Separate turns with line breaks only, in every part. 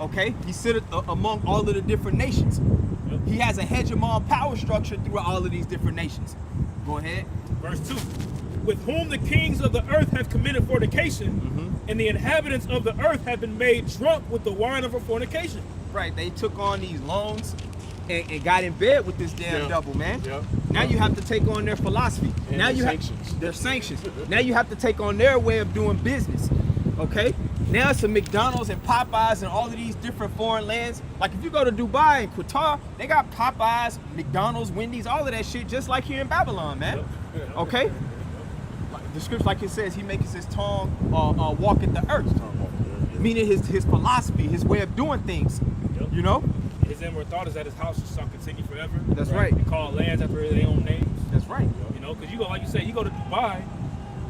Okay, he sitteth among all of the different nations.
Yep.
He has a hegemon power structure through all of these different nations. Go ahead.
Verse 2. With whom the kings of the earth have committed fornication, and the inhabitants of the earth have been made drunk with the wine of her fornication.
Right, they took on these loans and got in bed with this damn double, man.
Yep.
Now you have to take on their philosophy.
And
now
their
you
sanctions.
have their sanctions. Now you have to take on their way of doing business. Okay? Now it's a McDonald's and Popeyes and all of these different foreign lands. Like if you go to Dubai and Qatar, they got Popeyes, McDonald's, Wendy's, all of that shit just like here in Babylon, man. Okay? The scripture, like it says, he makes his tongue walketh the earth. Meaning his philosophy, his way of doing things.
Yep.
You know?
His inward thought is that his house shall continue forever.
That's right.
They call lands after their own names.
That's right.
You know, because you go, like you said, you go to Dubai,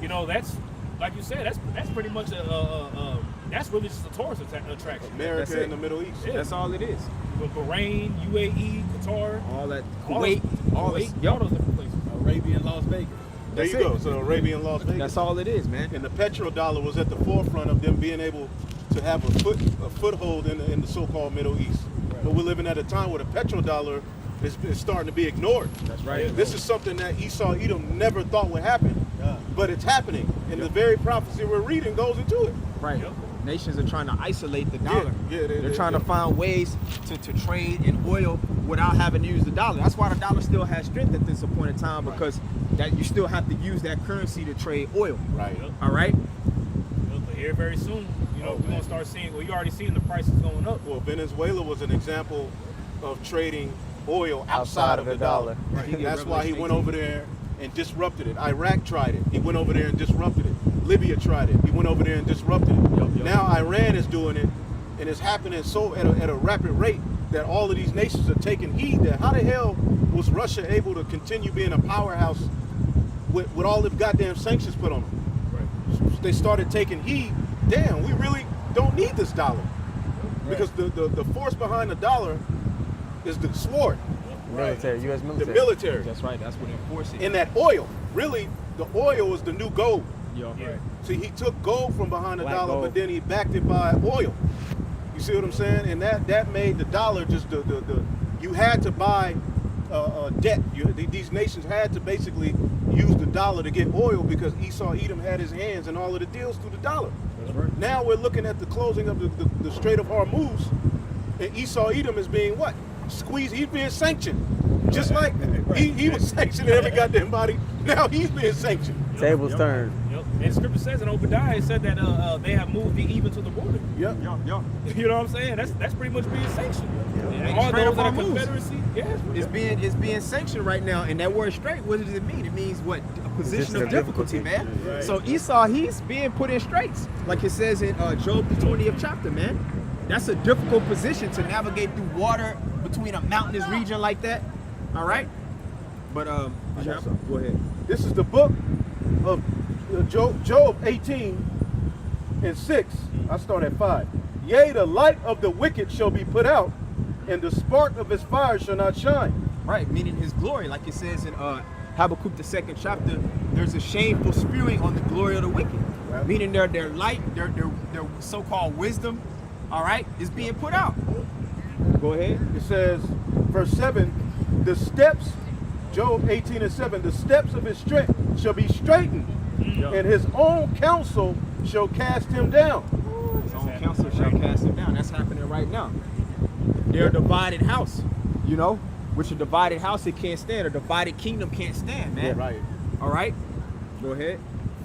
you know, that's, like you said, that's pretty much that's really just a tourist attraction.
America and the Middle East.
Yeah.
That's all it is.
With Bahrain, UAE, Qatar,
All that
all
Kuwait, all
those
this.
different places.
Arabian Las Vegas.
There you go. So Arabian Las Vegas.
That's all it is, man.
And the petrodollar was at the forefront of them being able to have a foothold in the so-called Middle East. But we're living at a time where the petrodollar is starting to be ignored.
That's right.
This is something that Esau Edom never thought would happen, but it's happening. And the very prophecy we're reading goes into it.
Right.
Yep.
Nations are trying to isolate the dollar. They're trying
yeah.
to find ways to trade in oil without having to use the dollar. That's why the dollar still has strength at this point in time, because that you still have to use that currency to trade oil.
Right.
Yep.
All right.
But here very soon, you know, we're gonna start seeing. Well, you already seeing the prices going up.
Well, Venezuela was an example of trading oil outside of the dollar.
Right.
And that's why he went over there and disrupted it. Iraq tried it. He went over there and disrupted it. Libya tried it. He went over there and disrupted it.
Yep.
Now Iran is doing it, and it's happening so at a rapid rate that all of these nations are taking heed. That how the hell was Russia able to continue being a powerhouse with all the goddamn sanctions put on them?
Right.
They started taking heed. Damn, we really don't need this dollar, because the force behind the dollar is the sword,
Military, U.S.
the
military.
military,
That's right. That's what enforces it.
and that oil. Really, the oil is the new gold.
Yo,
Yeah.
right.
See, he took gold from behind the
Black
dollar,
gold.
but then he backed it by oil. You see what I'm saying? And that made the dollar just the you had to buy debt. These nations had to basically use the dollar to get oil, because Esau Edom had his hands in all of the deals through the dollar.
That's right.
Now we're looking at the closing of the Strait of Hormuz, and Esau Edom is being what? Squeezed. He's being sanctioned. Just like he was sanctioning every goddamn body. Now he's being sanctioned.
Tables turned.
Yep. And Scripture says in Obadiah, it said that they have moved thee even to the border.
Yep.
Yo, yo.
You know what I'm saying? That's pretty much being sanctioned.
Yeah.
All
Straight
those
up
in the
on moves.
Confederacy, yeah.
It's being sanctioned right now, and that word "straight," what does it mean? It means what? A position of difficulty, man.
Right.
So Esau, he's being put in straits, like it says in Job the 20th chapter, man. That's a difficult position to navigate through water between a mountainous region like that. All right, but
got something.
go ahead.
This is the book of Job 18:6. I start at 5. Yea, the light of the wicked shall be put out, and the spark of his fire shall not shine.
Right, meaning his glory, like it says in Habakkuk the 2nd chapter. There's a shameful spewing on the glory of the wicked,
Right.
meaning their light, their so-called wisdom, all right, is being put out. Go ahead.
It says, verse 7, the steps, Job 18:7, the steps of his strength shall be straightened, and his own counsel shall cast him down.
His own counsel shall cast him down. That's happening right now. They're a divided house, you know, which a divided house it can't stand. A divided kingdom can't stand, man.
Right.
All right. Go ahead.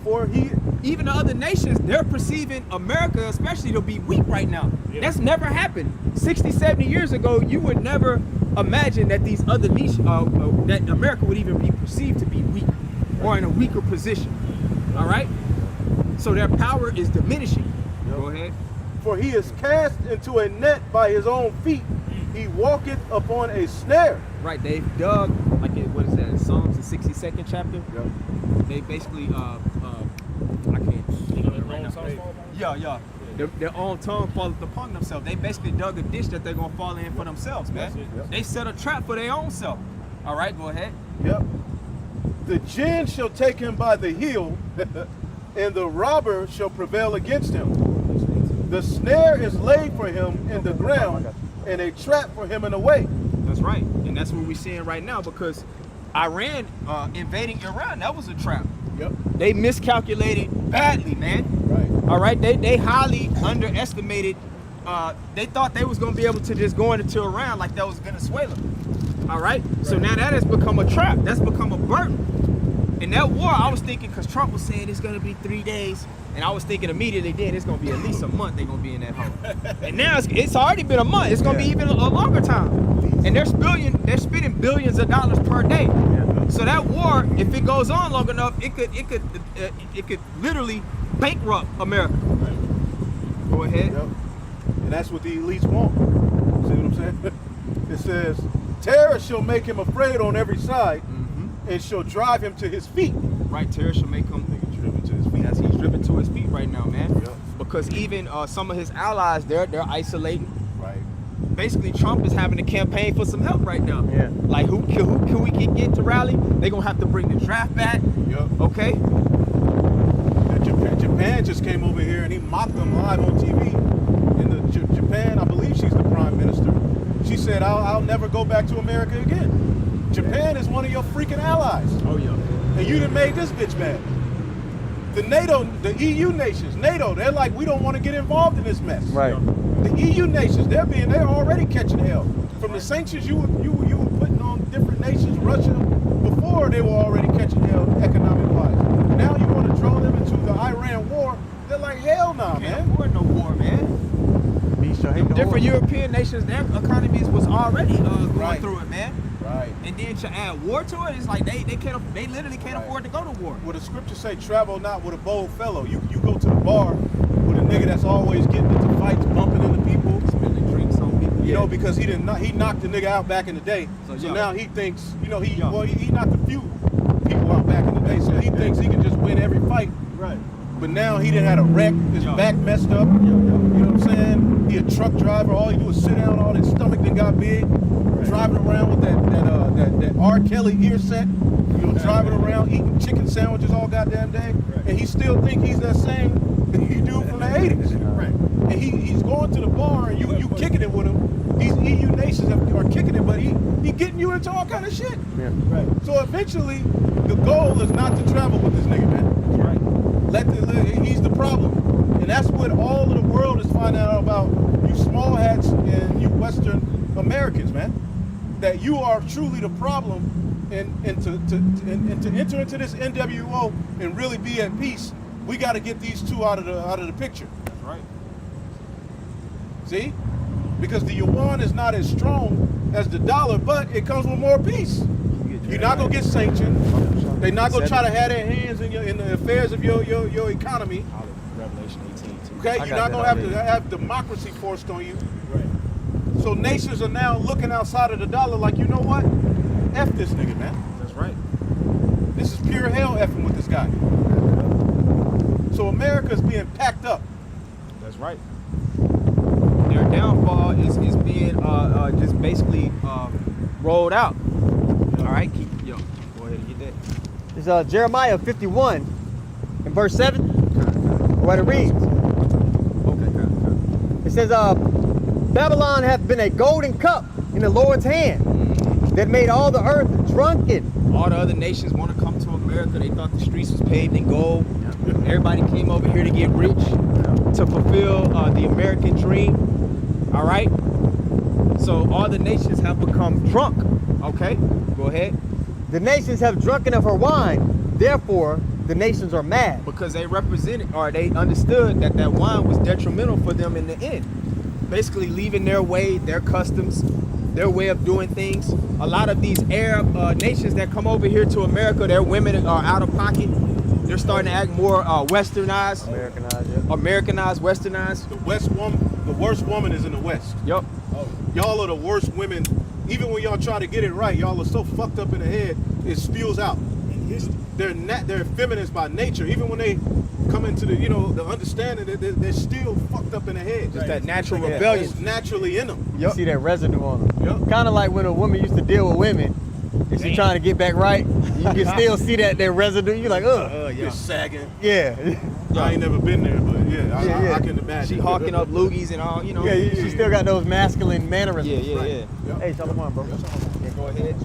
For he,
Even the other nations, they're perceiving America, especially, to be weak right now.
Yeah.
That's never happened. 60, 70 years ago, you would never imagine that these other nations, that America would even be perceived to be weak or in a weaker position. All right. So their power is diminishing. Go ahead.
for he is cast into a net by his own feet. He walketh upon a snare.
Right, they've dug, like in, what is that, in Psalms, the 62nd chapter?
Yep.
They basically, I can't. Yeah. Their own tongue falleth upon themselves. They basically dug a ditch that they're going to fall in for themselves, man.
Yep.
They set a trap for their own self. All right, go ahead.
Yep. The gin shall take him by the heel, and the robber shall prevail against him. The snare is laid for him in the ground, and a trap for him in the way.
That's right, and that's what we're seeing right now because Iran invading Iran, that was a trap.
Yep.
They miscalculated badly, man.
Right.
All right, they highly underestimated. They thought they was gonna be able to just go into Iran like that was Venezuela. All right, so now that has become a trap. That's become a burden. And that war, I was thinking, because Trump was saying it's gonna be 3 days, and I was thinking immediately then it's gonna be at least a month. They're gonna be in that hole. And now it's already been a month. It's gonna be even a longer time. And they're spending billions of dollars per day. So that war, if it goes on long enough, it could literally bankrupt America. Go ahead.
Yep. And that's what the elites want. See what I'm saying? It says, terror shall make him afraid on every side, and shall drive him to his feet.
Right, terror shall make him
Driven to his feet.
as he's driven to his feet right now, man.
Yep.
Because even some of his allies, they're isolating.
Right.
Basically, Trump is having a campaign for some help right now.
Yeah.
Like who can we get to rally? They're gonna have to bring the draft back.
Yep.
Okay.
And Japan just came over here and he mocked them live on TV. And Japan, I believe she's the prime minister. She said, I'll never go back to America again. Japan is one of your freaking allies.
Oh yeah.
And you done made this bitch mad. The NATO, the EU nations, NATO, they're like, we don't want to get involved in this mess.
Right.
The EU nations, they're already catching hell. From the sanctions you were putting on different nations, Russia, before they were already catching hell economic-wise. Now you want to draw them into the Iran war, they're like, hell no,
Can't
man.
afford no war, man. Different European nations, their economies was already going
Right.
through it, man.
Right.
And then to add war to it, it's like they literally can't
Right.
afford to go to war.
Well, the scriptures say, travel not with a bold fellow. You go to the bar with a nigga that's always getting into fights, bumping into people.
Spilling drinks on people.
You know, because he knocked the nigga out back in the day. So
yo.
now he thinks, he
Yo.
knocked a few people out back in the day. So he thinks he can just win every fight.
Right.
But now he done had a wreck, his
Yo.
back messed up. You know what I'm saying? He a truck driver. All he do is sit down. All his stomach done got big. Driving around with that R. Kelly ear set. You know, driving around eating chicken sandwiches all goddamn day, and he still think he's that same dude from the 80s.
Right.
And he's going to the bar and you kicking it with him. These EU nations are kicking it, but he getting you into all kind of shit.
Yeah.
Right. So eventually, the goal is not to travel with this nigga, man.
Right.
He's the problem, and that's what all of the world is finding out about you small hats and you Western Americans, man. That you are truly the problem, and to enter into this NWO and really be at peace, we got to get these two out of the picture.
That's right.
See, because the yuan is not as strong as the dollar, but it comes with more peace. You're not gonna get sanctioned. They're not gonna try to have their hands in the affairs of your economy.
Revelation 18 too.
Okay,
I
you're
got
not gonna
that
have to have democracy forced on you.
Right.
So nations are now looking outside of the dollar like, you know what? F this nigga, man.
That's right.
This is pure hell effing with this guy. So America's being packed up.
That's right. Their downfall is being just basically rolled out. All right, go ahead and get that.
It's Jeremiah 51 and verse 7. What it reads.
Okay.
It says, Babylon hath been a golden cup in the Lord's hand that made all the earth drunken.
All the other nations want to come to America. They thought the streets was paved in gold. Everybody came over here to get rich, to fulfill the American dream. All right. So all the nations have become drunk. Okay, go ahead.
The nations have drunken of her wine, therefore the nations are mad.
Because they represented, or they understood that wine was detrimental for them in the end. Basically leaving their way, their customs, their way of doing things. A lot of these Arab nations that come over here to America, their women are out of pocket. They're starting to act more westernized. Americanized, westernized.
The worst woman is in the West.
Yep.
Y'all are the worst women. Even when y'all try to get it right, y'all are so fucked up in the head, it spills out. They're feminists by nature. Even when they come into the understanding that they're still fucked up in the head.
Just that natural
Yeah.
rebellion.
It's naturally in them.
You see that residue on them.
Yep.
Kind of like when a woman used to deal with women and she trying to get back right. You can still see that residue. You're like, ugh.
Yeah.
It's sagging.
Yeah.
I ain't never been there, but Yeah, I can imagine.
She hawking up loogies and all, you know.
Yeah, she still got those masculine mannerisms.
Yeah.
Yep.
Hey, Shalom, bro.
Yeah, go ahead.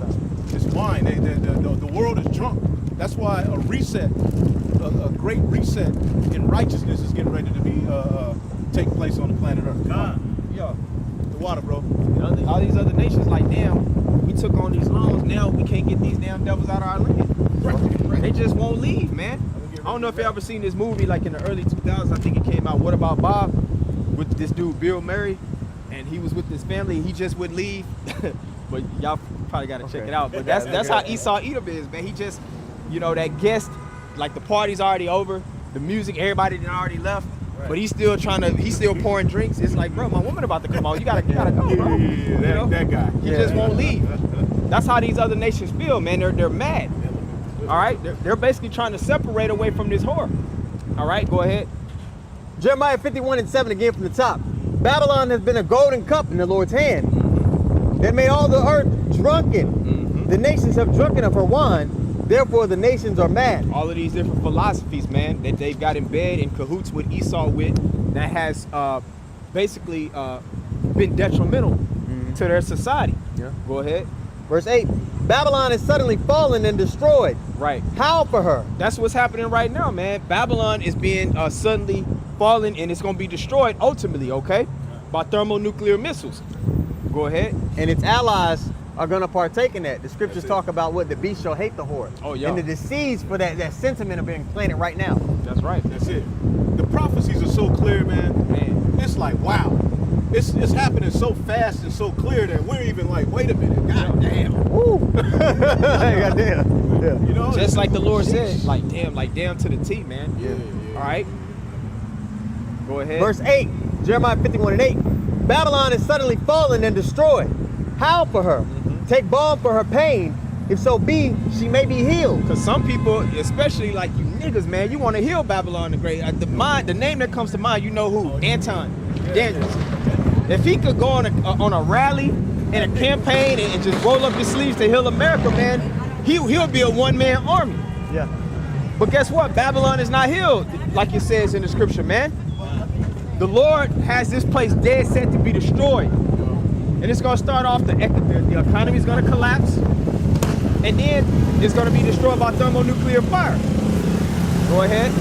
It's wine. The world is drunk. That's why a reset, a great reset in righteousness is getting ready to be take place on the planet Earth.
Yeah.
The water, bro.
All these other nations, like, damn, we took on these loans. Now we can't get these damn devils out of our land.
Right.
They just won't leave, man. I don't know if you ever seen this movie, like in the early 2000s. I think it came out. What About Bob? With this dude Bill Murray, and he was with his family. He just wouldn't leave. But y'all probably gotta check it out. But that's how Esau Edom is, man. He just, you know, that guest, like the party's already over, the music, everybody done already left. Right. But he's still pouring drinks. It's like, bro, my woman about to come on. You gotta go, bro.
Yeah, that guy.
He just won't leave. That's how these other nations feel, man. They're mad. All right, they're basically trying to separate away from this whore. All right, go ahead.
Jeremiah 51:7 again from the top. Babylon has been a golden cup in the Lord's hand that made all the earth drunken. The nations have drunken of her wine. Therefore, the nations are mad.
All of these different philosophies, man, that they've got in bed in cahoots with Esau with, that has basically been detrimental to their society.
Yeah.
Go ahead.
Verse 8. Babylon is suddenly fallen and destroyed.
Right.
Howl for her.
That's what's happening right now, man. Babylon is being suddenly fallen, and it's going to be destroyed ultimately, okay, by thermonuclear missiles. Go ahead.
And its allies are going to partake in that. The scriptures talk about what the beast shall hate the whore.
Oh, yeah.
And the disease for that sentiment are being planted right now.
That's right.
That's it. The prophecies are so clear, man. It's like, wow. It's happening so fast and so clear that we're even like, wait a minute, god damn.
Woo! God damn. Yeah.
You know,
Just like the Lord said, like damn to the T, man.
Yeah.
All right. Go ahead.
Verse 8, Jeremiah 51:8. Babylon is suddenly fallen and destroyed. Howl for her. Take balm for her pain. If so be, she may be healed.
Because some people, especially like you niggas, man, you want to heal Babylon the Great. The name that comes to mind, you know who? Anton Daniels. If he could go on a rally and a campaign and just roll up his sleeves to heal America, man, he'll be a one-man army.
Yeah.
But guess what? Babylon is not healed, like it says in the scripture, man. The Lord has this place dead set to be destroyed. And it's going to start off, the economy is going to collapse. And then it's going to be destroyed by thermonuclear fire. Go ahead.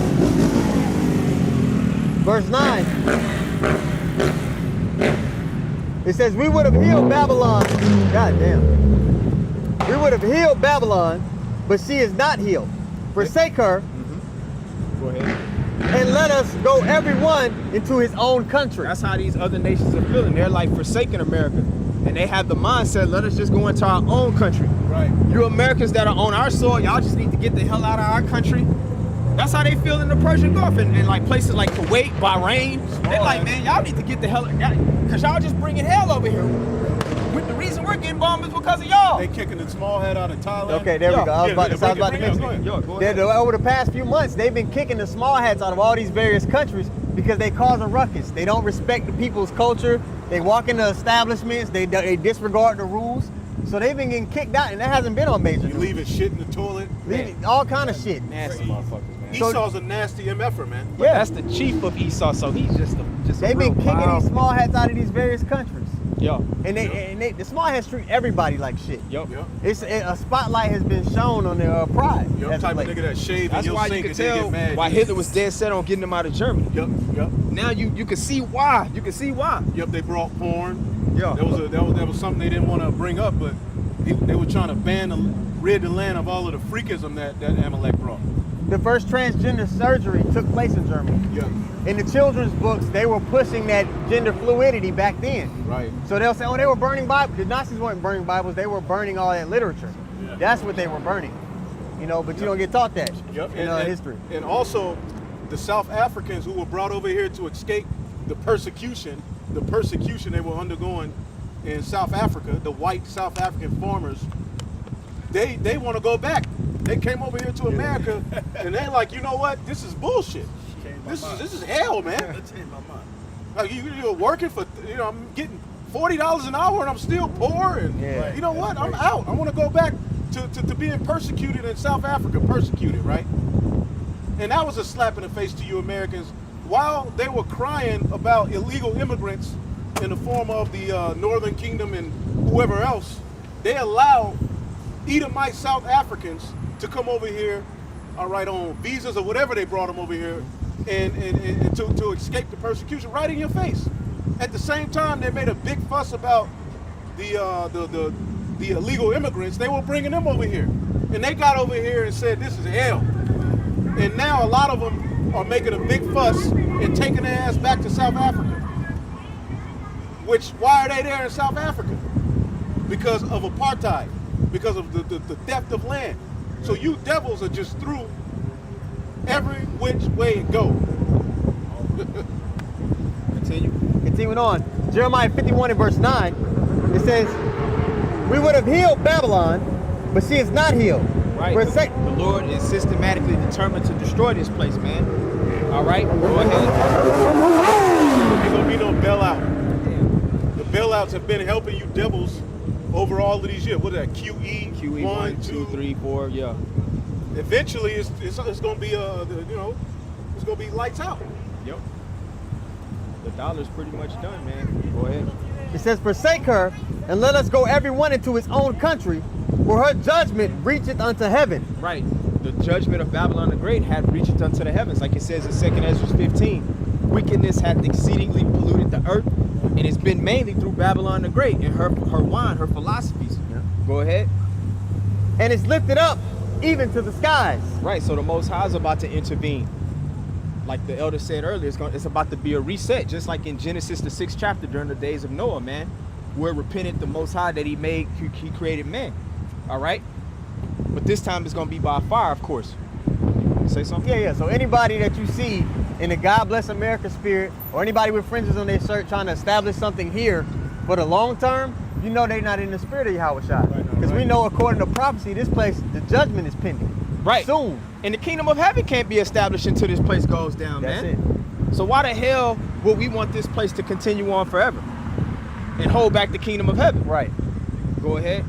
Verse 9. It says, we would have healed Babylon. God damn. We would have healed Babylon, but she is not healed. Forsake her.
Go ahead.
And let us go everyone into his own country.
That's how these other nations are feeling. They're like forsaking America. And they have the mindset, let us just go into our own country.
Right.
You Americans that are on our soil, y'all just need to get the hell out of our country. That's how they feel in the Persian Gulf and like places like Kuwait, Bahrain. They're like, man, y'all need to get the hell out, because y'all just bringing hell over here. With the reason we're getting bombed is because of y'all.
They kicking the small head out of Thailand.
Okay, there we go. I was about to mention it.
Go ahead.
Over the past few months, they've been kicking the small hats out of all these various countries because they cause a ruckus. They don't respect the people's culture. They walk into establishments. They disregard the rules. So they've been getting kicked out, and that hasn't been on major news.
Leaving shit in the toilet.
Leaving all kind of shit.
Nasty motherfuckers, man.
Esau's a nasty MFer, man.
But that's the chief of Esau, so he's just
They've been kicking these small hats out of these various countries.
Yo.
And the small hats treat everybody like shit.
Yep.
It's a spotlight has been shown on their pride.
Yo, type of nigga that shave
That's
in your
why
sink
you can
and they
tell
get mad.
why Hitler was dead set on getting them out of Germany.
Yep.
Now you can see why. You can see why.
Yep, they brought porn.
Yeah.
That was something they didn't want to bring up, but they were trying to rid the land of all of the freakism that Amalek brought.
The first transgender surgery took place in Germany.
Yeah.
In the children's books, they were pushing that gender fluidity back then.
Right.
So they'll say, oh, they were burning Bibles. The Nazis weren't burning Bibles, they were burning all that literature.
Yeah.
That's what they were burning. You know, but you don't get taught that in history.
And also, the South Africans who were brought over here to escape the persecution they were undergoing in South Africa, the white South African farmers, they want to go back. They came over here to America, and they're like, you know what? This is bullshit. This is hell, man. Like you're working for, I'm getting $40 an hour, and I'm still poor, and you know what? I'm out. I want to go back to being persecuted in South Africa, right? And that was a slap in the face to you Americans while they were crying about illegal immigrants in the form of the Northern Kingdom and whoever else, they allowed Edomite South Africans to come over here, all right, on visas or whatever they brought them over here, and to escape the persecution right in your face. At the same time, they made a big fuss about the illegal immigrants. They were bringing them over here, and they got over here and said this is hell. And now a lot of them are making a big fuss and taking their ass back to South Africa. Which, why are they there in South Africa? Because of apartheid, because of the theft of land. So you devils are just through every which way it go.
Continue.
Continuing on, Jeremiah 51 and verse 9, it says, we would have healed Babylon, but she is not healed.
Right.
For a
The Lord is systematically determined to destroy this place, man. All right, go ahead.
Ain't gonna be no bailout. The bailouts have been helping you devils over all of these years. What is that? QE
1, 2, 3, 4, yeah.
Eventually, it's gonna be it's gonna be lights out.
Yep. The dollar's pretty much done, man. Go ahead.
It says, forsake her, and let us go every one into his own country, for her judgment reacheth unto heaven.
Right. The judgment of Babylon the Great had reached unto the heavens, like it says in 2 Ezra 15. Wickedness hath exceedingly polluted the earth, and it's been mainly through Babylon the Great and her wine, her philosophies. Yeah. Go ahead.
And it's lifted up even to the skies.
Right. So the Most High is about to intervene. Like the elder said earlier, it's about to be a reset, just like in Genesis the 6th chapter during the days of Noah, man, where it repented the Most High that he created man. All right. But this time it's gonna be by fire, of course. Say something?
Yeah. So anybody that you see in the God Bless America spirit, or anybody with fringes on their shirt trying to establish something here for the long term, you know they're not in the spirit of Yahweh Shai. Because we know according to prophecy, this place, the judgment is pending.
Right.
Soon.
And the kingdom of heaven can't be established until this place goes down,
That's
man. It. So why the hell would we want this place to continue on forever and hold back the kingdom of heaven?
Right.
Go ahead.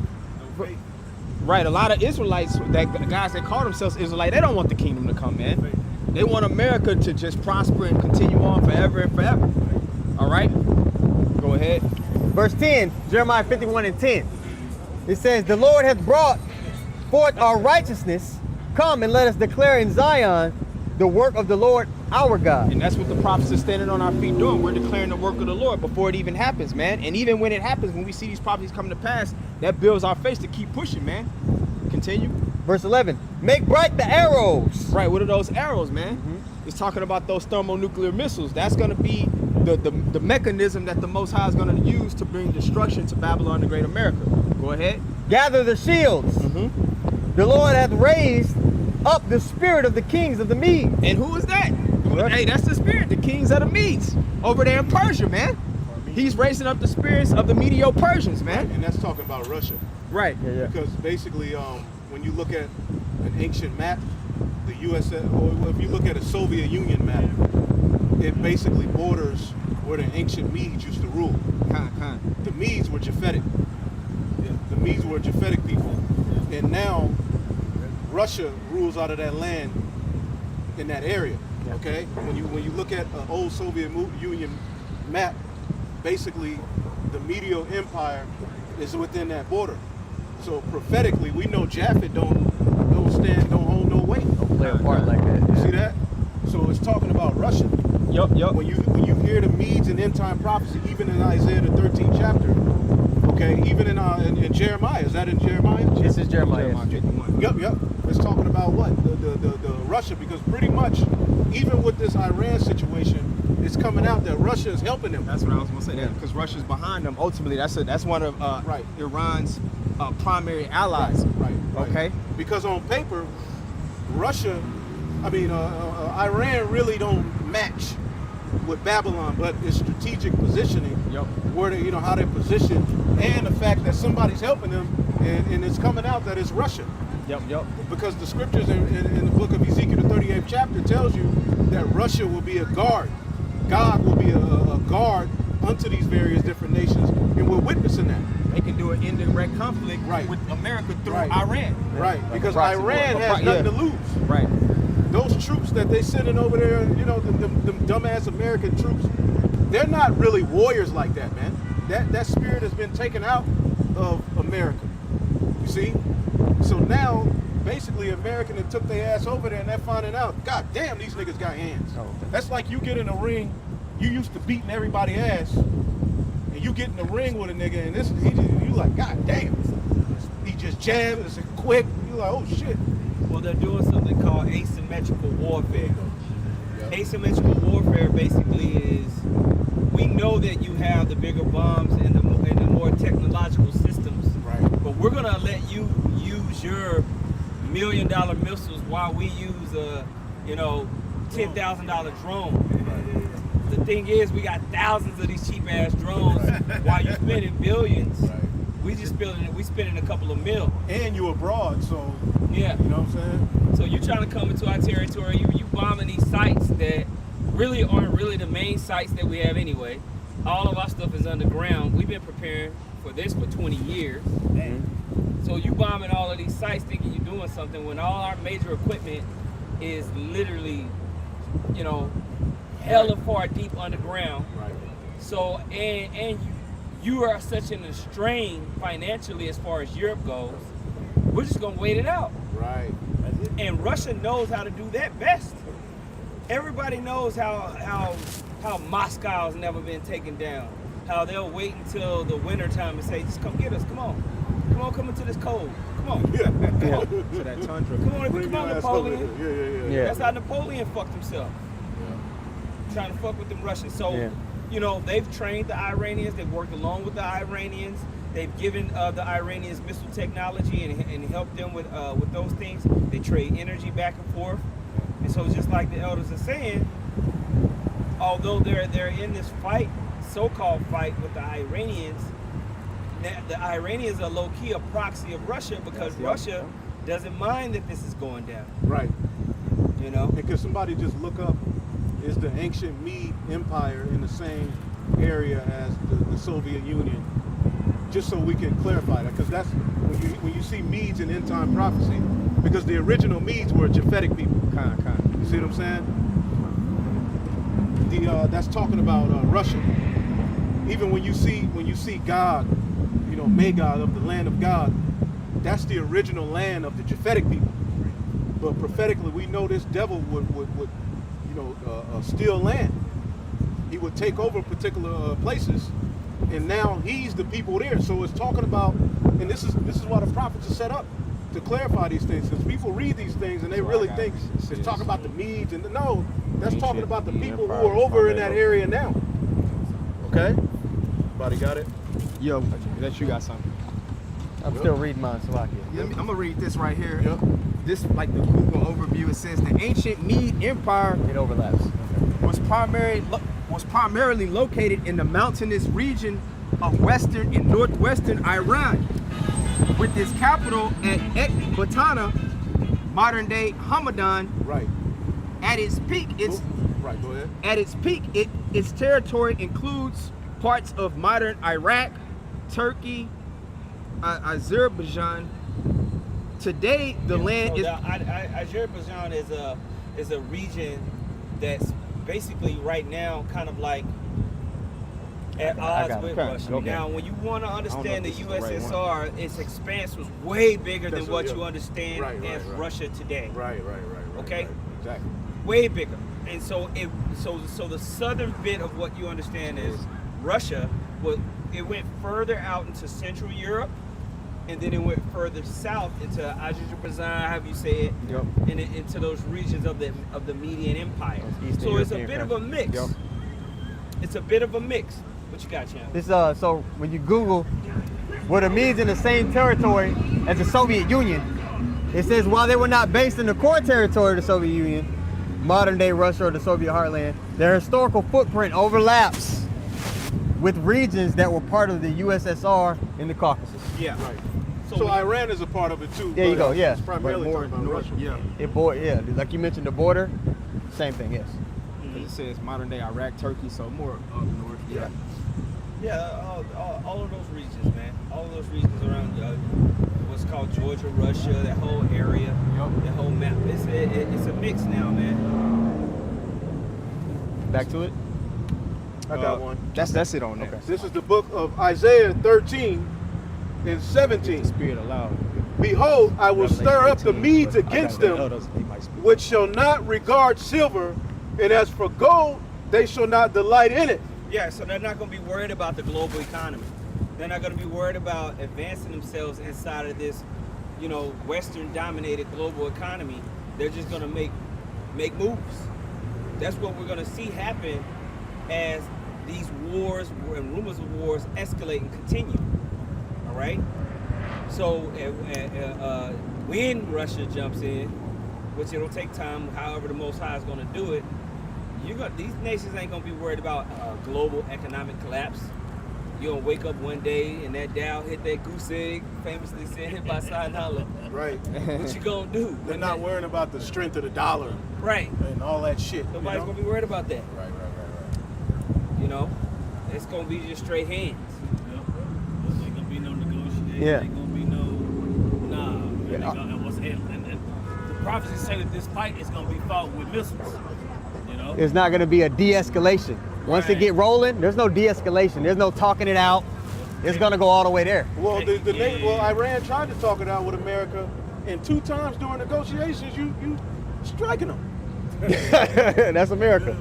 Right. A lot of Israelites, guys that call themselves Israelite, they don't want the kingdom to come, man. They want America to just prosper and continue on forever and forever. All right. Go ahead.
Verse 10, Jeremiah 51 and 10. It says, the Lord hath brought forth our righteousness. Come and let us declare in Zion the work of the Lord our God.
And that's what the prophets are standing on our feet doing. We're declaring the work of the Lord before it even happens, man. And even when it happens, when we see these prophecies come to pass, that builds our faith to keep pushing, man. Continue.
Verse 11, make bright the arrows.
Right, what are those arrows, man? It's talking about those thermonuclear missiles. That's going to be the mechanism that the Most High is going to use to bring destruction to Babylon the Great America. Go ahead.
Gather the shields. The Lord hath raised up the spirit of the kings of the Medes.
And who is that? Hey, that's the spirit, the kings of the Medes over there in Persia, man. He's raising up the spirits of the Medo-Persians, man.
And that's talking about Russia.
Right.
Yeah.
Because basically, when you look at an ancient map, the U.S., or if you look at a Soviet Union map, it basically borders where the ancient Medes used to rule. The Medes were Japhetic. The Medes were Japhetic people. And now Russia rules out of that land in that area. Okay? When you look at an old Soviet Union map, basically the Medio Empire is within that border. So prophetically, we know Japhet don't hold no weight.
Don't play a part like that.
You see that? So it's talking about Russia.
Yup.
When you hear the Medes in end time prophecy, even in Isaiah the 13th chapter, okay, even in Jeremiah, is that in Jeremiah?
This is Jeremiah.
Yep. It's talking about what? The Russia, because pretty much, even with this Iran situation, it's coming out that Russia is helping them.
That's what I was gonna say. Because Russia's behind them. Ultimately, that's one of Iran's primary allies.
Right.
Okay.
Because on paper, Iran really don't match with Babylon, but its strategic positioning, where they, how they're positioned, and the fact that somebody's helping them, and it's coming out that it's Russia.
Yep.
Because the scriptures in the book of Ezekiel, the 38th chapter, tells you that Russia will be a guard. God will be a guard unto these various different nations, and we're witnessing that.
They can do an indirect conflict with America through Iran.
Right, because Iran has nothing to lose.
Right.
those troops that they sending over there, you know, them dumbass American troops, they're not really warriors like that, man. That spirit has been taken out of America. You see? So now, basically, America that took their ass over there and they're finding out, God damn, these niggas got hands.
Oh.
That's like you get in a ring, you used to beating everybody's ass, and you get in the ring with a nigga, and you like, God damn. He just jabs, it's quick. You like, oh shit.
Well, they're doing something called asymmetrical warfare. Asymmetrical warfare basically is, we know that you have the bigger bombs and the more technological systems,
Right.
but we're gonna let you use your $1 million missiles while we use a, you know, $10,000 drone. The thing is, we got thousands of these cheap ass drones while you spending billions.
Right.
We spending a couple of mil.
And you abroad, so
Yeah.
you know what I'm saying?
So you're trying to come into our territory, you bombing these sites that really aren't really the main sites that we have anyway. All of our stuff is underground. We've been preparing for this for 20 years. So you bombing all of these sites thinking you're doing something when all our major equipment is literally, you know, hella far deep underground.
Right.
So, and you are such in a strain financially as far as Europe goes, we're just gonna wait it out.
Right.
And Russia knows how to do that best. Everybody knows how Moscow's never been taken down. How they'll wait until the winter time and say, just come get us, come on. Come into this cold. Come on.
Yeah.
Come on.
To that tundra.
Come on,
Bring
come on,
your ass over
Napoleon.
here. Yeah.
That's how Napoleon fucked himself. Trying to fuck with them Russians. So, you know, they've trained the Iranians. They've worked along with the Iranians. They've given the Iranians missile technology and helped them with those things. They trade energy back and forth. And so, just like the elders are saying, although they're in this fight, so-called fight with the Iranians, the Iranians are low-key a proxy of Russia because Russia doesn't mind that this is going down.
Right.
You know?
And could somebody just look up, is the ancient Mede Empire in the same area as the Soviet Union? Just so we can clarify that, because that's when you see Medes in end time prophecy, because the original Medes were Japhetic people.
Kind.
You see what I'm saying? That's talking about Russia. Even when you see God, you know, Magog of the land of God, that's the original land of the Japhetic people. But prophetically, we know this devil would you know, steal land. He would take over particular places, and now he's the people there. So it's talking about, and this is why the prophets are set up to clarify these things, because people read these things and they really think it's talking about the Medes, and no, that's talking about the people who are over in that area now. Okay, everybody got it?
Yo, that you got something.
I'm still reading mine, Slovakia.
I'm gonna read this right here.
Yep.
This, like the Google overview, it says the ancient Mede Empire
It overlaps.
was primarily located in the mountainous region of western and northwestern Iran, with its capital at Ekbatana, modern day Hamadan.
Right.
At its peak,
Right, go ahead.
At its peak, its territory includes parts of modern Iraq, Turkey, Azerbaijan. Today, the land is.
Azerbaijan is a region that's basically right now kind of like at odds with Russia.
Okay.
Now, when you want to understand the
if this is the right
USSR, its expanse was way bigger than
That's
what
what-
you
yeah.
understand
Right,
as
right.
Russia today.
Right.
Okay.
Right. Exactly.
Way bigger. And so so the southern bit of what you understand is Russia, it went further out into Central Europe, and then it went further south into Azerbaijan, however you say it, and into those regions of the Median Empire.
Eastern
So it's a
European
bit of a mix.
Yep.
It's a bit of a mix. What you got, Champ?
This so when you Google, were the Medes in the same territory as the Soviet Union? It says while they were not based in the core territory of the Soviet Union, modern day Russia or the Soviet heartland, their historical footprint overlaps with regions that were part of the USSR in the Caucasus.
Yeah.
Right.
So
So
we-
Iran is a part of it too.
There you
but
go, yeah.
It's primarily
more
talking about
north.
Russia.
Yeah.
Like you mentioned, the border, same thing, yes.
It says modern day Iraq, Turkey, so more up north. Yeah.
Yeah, all of those regions, man. All of those regions around what's called Georgia, Russia, that whole area, that whole map. It's a mix now, man.
Back to it.
I got one.
That's it on there.
Okay.
This is the book of Isaiah 13 and 17.
Spirit allowed.
Behold, I will stir up the Medes against them, which shall not regard silver, and as for gold, they shall not delight in it.
Yeah, so they're not going to be worried about the global economy. They're not going to be worried about advancing themselves inside of this, Western-dominated global economy. They're just going to make moves. That's what we're going to see happen as these wars and rumors of wars escalate and continue. All right? So when Russia jumps in, which it'll take time, however the Most High is going to do it, these nations ain't going to be worried about global economic collapse. You're going to wake up one day and that Dow hit that goose egg, famously said, hit by Sinhala.
Right.
What you going to do?
They're not worrying about the strength of the dollar
Right.
and all that shit.
Nobody's going to be worried about that.
Right.
It's going to be just straight hands.
There ain't gonna be no negotiation.
Yeah.
Ain't gonna be no and the prophecies say that this fight is gonna be fought with missiles.
It's not going to be a de-escalation. Once they
Right.
get rolling, there's no de-escalation. There's no talking it out. It's going to go all the way there.
Well, Iran tried to talk it out with America, and 2 times during negotiations, you striking them.
That's America.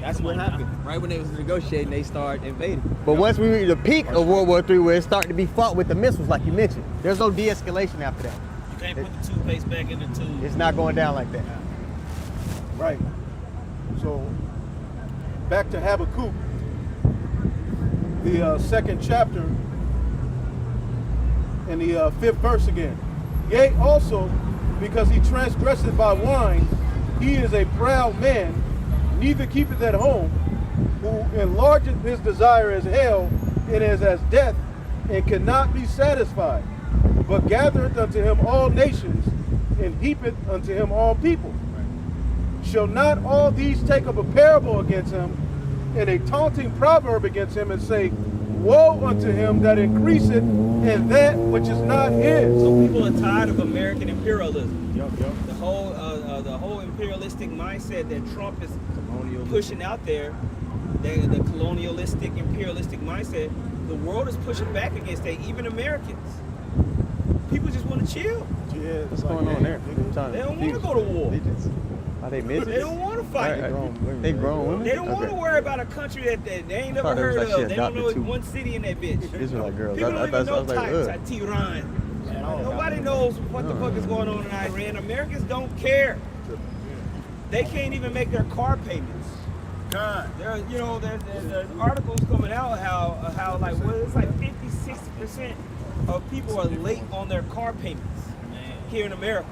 That's what happened. Right when they was negotiating, they started invading.
But once we reach the peak of World War III, where it started to be fought with the missiles, like you mentioned, there's no de-escalation after that.
You can't put the toothpaste back in the tube.
It's not going down like that.
Right. So, back to Habakkuk, the 2nd chapter, and the 5th verse again. Yea, also, because he transgresseth by wine, he is a proud man, neither keepeth at home, who enlargeth his desire as hell, and is as death, and cannot be satisfied, but gathereth unto him all nations, and heapeth unto him all people. Shall not all these take up a parable against him, and a taunting proverb against him, and say, Woe unto him that increaseth in that which is not his.
So people are tired of American imperialism. The whole imperialistic mindset that Trump is pushing out there, the colonialistic, imperialistic mindset, the world is pushing back against that, even Americans. People just want to chill.
Yeah,
What's going on there?
They don't want to go to war.
Are they midgets?
They don't want to fight.
They grown women?
They don't want to worry about a country that they ain't never
thought it was
heard
like she
of. They don't know
adopted two.
one city in that bitch.
Israelite girls.
People don't even know
was like,
types
ugh.
at Tehran. Nobody knows what the fuck is going on in Iran. Americans don't care. They can't even make their car payments.
God.
There's articles coming out how it's like 50-60% of people are late on their car payments here in America.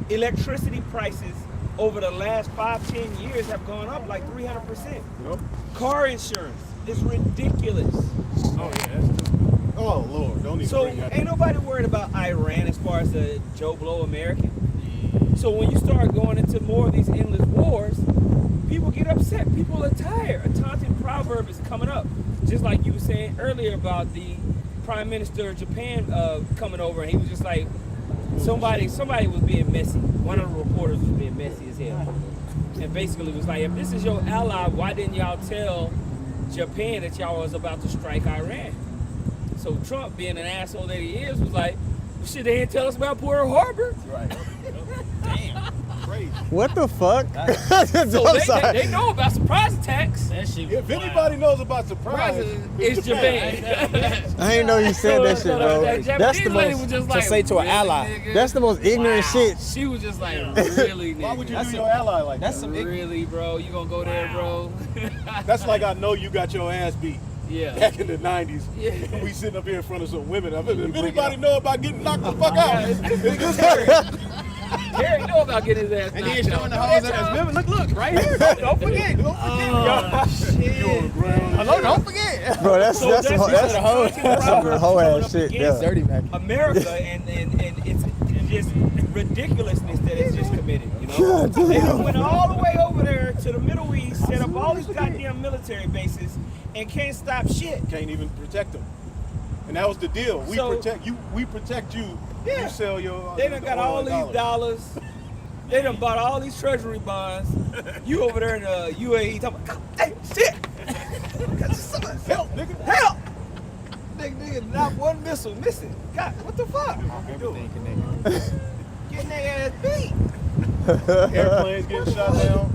Electricity prices over the last 5-10 years have gone up like 300%.
Yep.
Car insurance is ridiculous.
Oh, yeah. Oh, Lord. Don't even
So
bring that
ain't nobody worried about Iran as far as the Joe Blow American. So when you start going into more of these endless wars, people get upset. People are tired. A taunting proverb is coming up. Just like you were saying earlier about the Prime Minister of Japan coming over, and he was just like, somebody was being messy. One of the reporters was being messy as hell. And basically was like, if this is your ally, why didn't y'all tell Japan that y'all was about to strike Iran? So Trump, being an asshole that he is, was like, shit, they didn't tell us about Pearl Harbor.
Right. Damn. Crazy.
What the fuck?
So they know about surprise attacks.
That shit.
If anybody knows about surprises,
It's Japan.
I didn't know you said that shit, bro.
That
That's
Japanese
the
lady
most.
was just like,
say to an
really,
ally.
nigga?
That's the most ignorant shit.
She was just like, really, nigga.
Why would you
That's
do your ally like
That's
that?
some
Really, bro? You gonna go there, bro?
That's like I know you got your ass beat
Yeah.
back in the 90s.
Yeah.
We sitting up here in front of some women. If anybody know about getting knocked the fuck out,
Yeah,
it's this
Harry know about getting his ass
And he
knocked
showing the
out.
hoes at us. Look, right here. Don't forget.
Oh, shit.
Hello, don't forget.
Bro, that's
So
some whole ass shit.
Against
Yeah.
Dirty back.
America and it's just ridiculousness that it's just committed, They went all the way over there to the Middle East, set up all these goddamn military bases, and can't stop shit.
Can't even protect them. And that was the deal. We
So-
protect you. We protect you.
Yeah.
You sell your.
They done got all these dollars. They done bought all these treasury bonds. You over there in the UAE talking about, hey, shit.
Help, nigga.
Help! Nigga, not one missile missing. God, what the fuck?
Everything connected.
Getting their ass beat.
Airplanes getting shot down.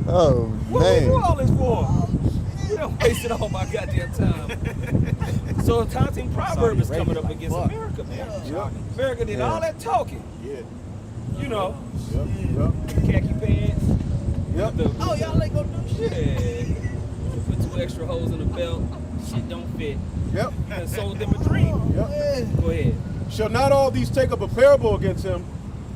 Oh
What we do
man.
all this for? You done wasted all my goddamn time. So a taunting proverb is coming up against America, man.
Yep.
America did all that talking.
Yeah.
You know,
Yep.
khaki pants.
Yep.
Oh, y'all ain't gonna do shit. Put 2 extra holes in the belt. Shit don't fit.
Yep.
And sold them a dream.
Yep.
Go ahead.
Shall not all these take up a parable against him,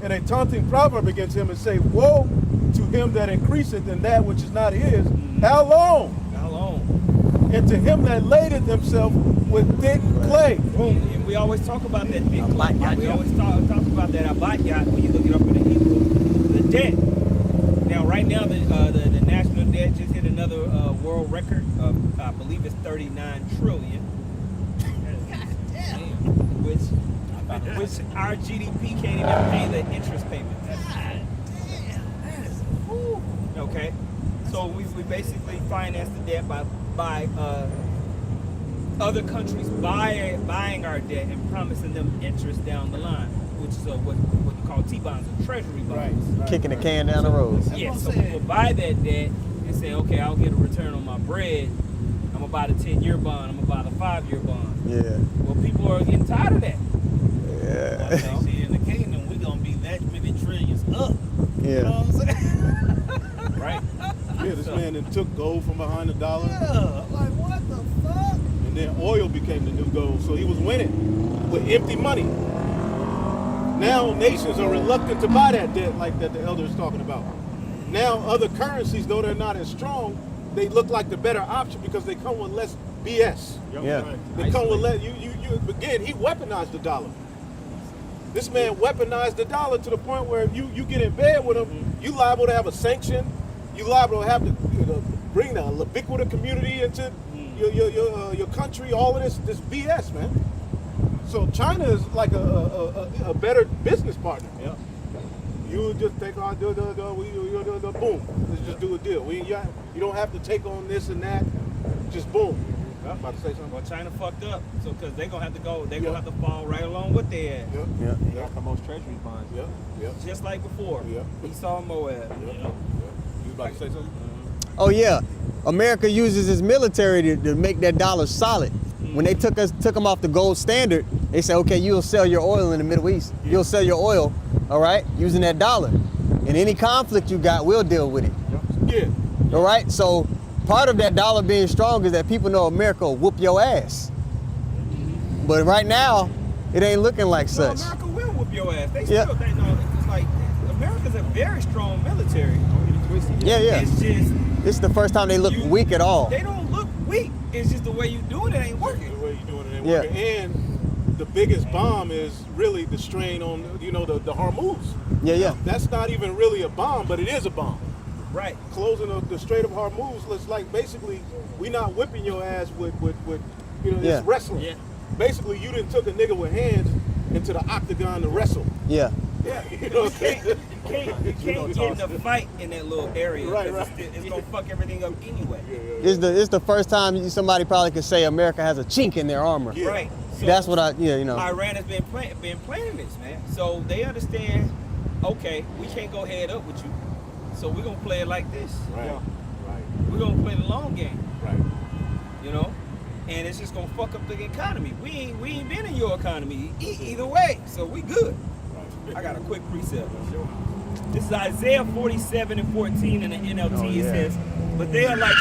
and a taunting proverb against him, and say, woe to him that increaseth in that which is not his? How long?
How long?
And to him that ladeth himself with thick clay.
Boom. And we always talk about that big
Abat yat.
We always talk about that abat yat when you look it up in the Hebrew. The debt. Now, right now, the national debt just hit another world record of, I believe it's 39 trillion. Which our GDP can't even pay the interest payment. Okay, so we basically finance the debt by other countries buying our debt and promising them interest down the line, which is what you call T-bonds or treasury bonds.
Kicking the can down the road.
Yeah, so people buy that debt and say, okay, I'll get a return on my bread. I'm gonna buy the 10-year bond. I'm gonna buy the 5-year bond.
Yeah.
Well, people are getting tired of that.
Yeah.
See, in the kingdom, we're gonna be that many trillions up. You know
Yeah.
what I'm saying?
Right.
Yeah, this man then took gold from behind the dollar,
Yeah. Like, what the fuck?
and then oil became the new gold. So he was winning with empty money. Now nations are reluctant to buy that debt like that the elder is talking about. Now other currencies, though they're not as strong, they look like the better option because they come with less BS.
Yeah.
They come with less. Again, he weaponized the dollar. This man weaponized the dollar to the point where if you get in bed with him, you liable to have a sanction. You liable to have to bring the ubiquitous community into your country. All of this BS, man. So China is like a better business partner.
Yeah.
You just take on boom. Let's just do a deal. You don't have to take on this and that. Just boom. I'm about to say something.
Well, China fucked up, so because they're gonna have to go, they're gonna have to fall right along with their ass.
Yep.
Yeah.
They got the most treasury bonds.
Yep. Yep.
Just like before.
Yeah.
Esau and Moab.
Yep. You about to say something?
Oh yeah. America uses its military to make that dollar solid. When they took them off the gold standard, they said, okay, you'll sell your oil in the Middle East. You'll sell your oil, all right, using that dollar. And any conflict you got, we'll deal with it.
Yeah.
All right. So part of that dollar being strong is that people know America will whoop your ass. But right now, it ain't looking like
No,
such.
America will whoop your ass. They
Yeah.
still, they know, it's like, America's a very strong military.
Yeah, yeah.
It's just,
This is the first time they look weak at all.
they don't look weak. It's just the way you doing it ain't working.
The way you're doing it ain't
Yeah.
working. And the biggest bomb is really the strain on, the Hormuz.
Yeah, yeah.
That's not even really a bomb, but it is a bomb.
Right.
Closing the Strait of Hormuz, it's like basically we not whipping your ass with
Yeah.
it's wrestling.
Yeah.
Basically, you didn't took a nigga with hands into the octagon to wrestle.
Yeah.
Yeah. You know what I'm saying?
You can't get in a fight in that little area.
Right,
'cause
right.
It's gonna fuck everything up anyway.
It's the first time somebody probably could say America has a chink in their armor.
Yeah.
Right. So
That's what I.
Iran has been planning this, man. So they understand. Okay, we can't go head up with you. So we're gonna play it like this.
Right. Right.
We're gonna play the long game.
Right.
You know, and it's just gonna fuck up the economy. We ain't been in your economy either way, so we good. I got a quick precept. This is Isaiah 47:14 in the NLT. It says, but they are like.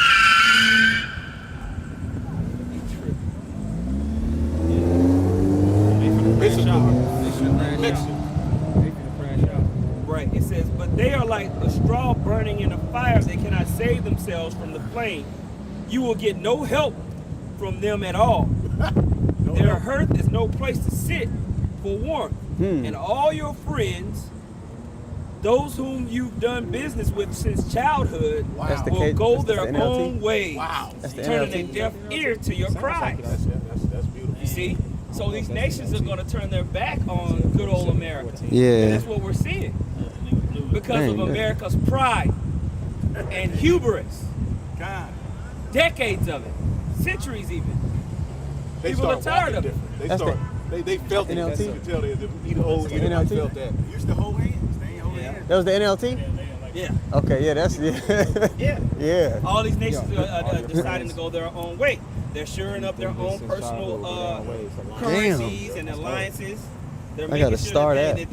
Right. It says, but they are like a straw burning in a fire. They cannot save themselves from the flame. You will get no help from them at all. Their hearth is no place to sit for warmth. And all your friends those whom you've done business with since childhood
That's the
will
case-
go
that's the
their
NLT?
own ways,
That's the
turning a
NLT?
deaf ear to your cries.
That's beautiful.
You see? So these nations are going to turn their back on good old America.
Yeah.
And that's what we're seeing. Because of
Dang,
America's pride and hubris. Decades of it. Centuries even.
They
People
start
are tired
walking
of it.
different. They
That's
start. They felt it.
NLT?
You can tell they either old either
NLT?
they felt that.
Used to hold hands. They ain't holding hands.
That was the NLT?
Yeah.
Okay, yeah, that's yeah.
Yeah.
Yeah.
All these nations are deciding to go their own way. They're shoring up their own personal currencies and alliances. They're
I gotta
making sure
start
that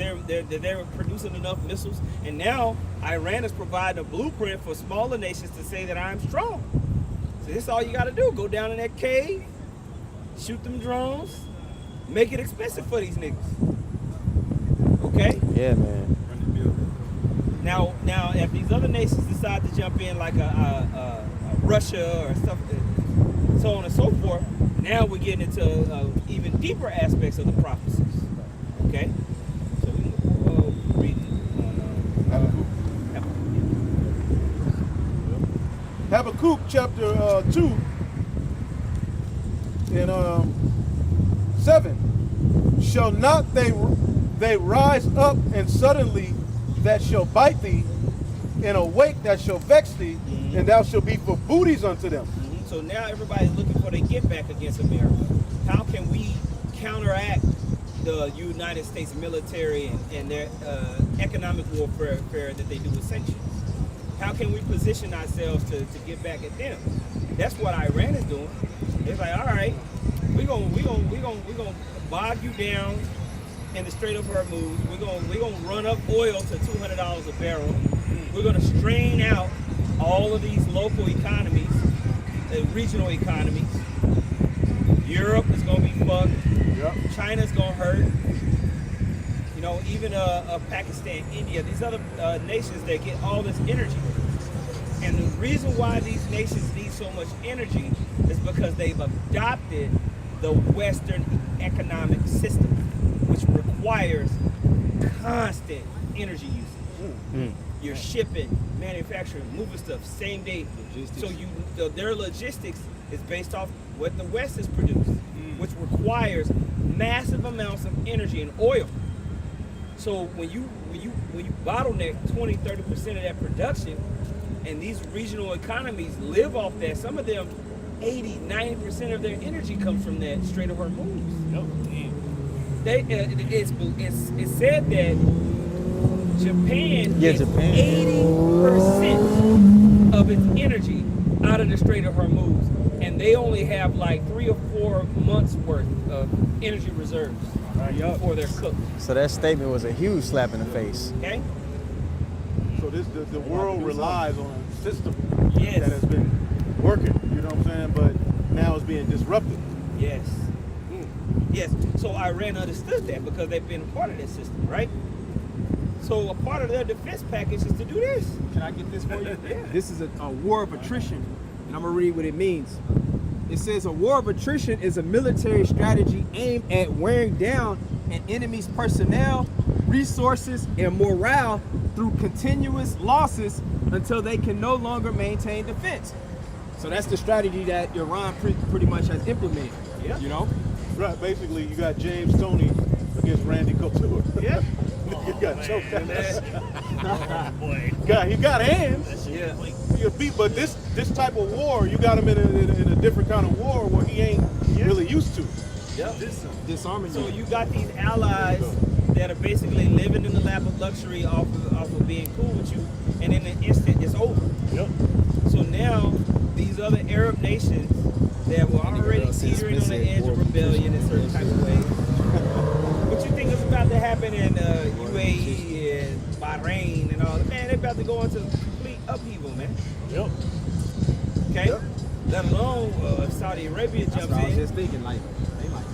they're producing enough missiles. And now Iran is providing a blueprint for smaller nations to say that I'm strong. So this is all you got to do. Go down in that cave, shoot them drones, make it expensive for these niggas. Okay?
Yeah, man.
Now, if these other nations decide to jump in, like a Russia or stuff, so on and so forth, now we're getting into even deeper aspects of the prophecies. Okay, so we can read
Habakkuk chapter 2 and 7. Shall not they rise up, and suddenly that shall bite thee, and awake that shall vex thee, and thou shalt be for booties unto them.
So now everybody's looking for their get back against America. How can we counteract the United States military and their economic warfare that they do with sanctions? How can we position ourselves to get back at them? That's what Iran is doing. It's like, all right, we're gonna bog you down in the Strait of Hormuz. We're gonna run up oil to $200 a barrel. We're gonna strain out all of these local economies, regional economies. Europe is gonna be fucked.
Yep.
China's gonna hurt. You know, even Pakistan, India, these other nations that get all this energy. And the reason why these nations need so much energy is because they've adopted the Western economic system, which requires constant energy usage. You're shipping, manufacturing, moving stuff same day. So their logistics is based off what the West has produced, which requires massive amounts of energy and oil. So when you bottleneck 20-30% of that production, and these regional economies live off that, some of them 80-90% of their energy comes from that Strait of Hormuz. It's said that Japan gets 80% of its energy out of the Strait of Hormuz, and they only have like 3 or 4 months worth of energy reserves before they're cooked.
So that statement was a huge slap in the face.
Okay?
So the world relies on a system
Yes.
that has been working, you know what I'm saying, but now it's being disrupted.
Yes. Yes. So Iran understood that because they've been a part of that system, right? So a part of their defense package is to do this.
Can I get this for you?
Yeah.
This is a war of attrition, and I'm gonna read what it means. It says a war of attrition is a military strategy aimed at wearing down an enemy's personnel, resources, and morale through continuous losses until they can no longer maintain defense. So that's the strategy that Iran pretty much has implemented.
Yeah.
You know?
Right, basically you got James Toney against Randy Couture.
Yeah.
He got choked out.
Boy.
He got hands.
Yeah.
He'll beat, but this type of war, you got him in a different kind of war where he ain't really used to.
Yep.
Disarming
So
you.
you got these allies that are basically living in the lap of luxury off of being cool with you, and in an instant it's over.
Yep.
So now these other Arab nations that were already teetering on the edge of rebellion in certain type of ways. What you think is about to happen in UAE and Bahrain and all that? Man, they're about to go into complete upheaval, man.
Yep.
Okay?
Yep.
Let alone if Saudi Arabia
That's
jumps
what I was
in.
just thinking. Like,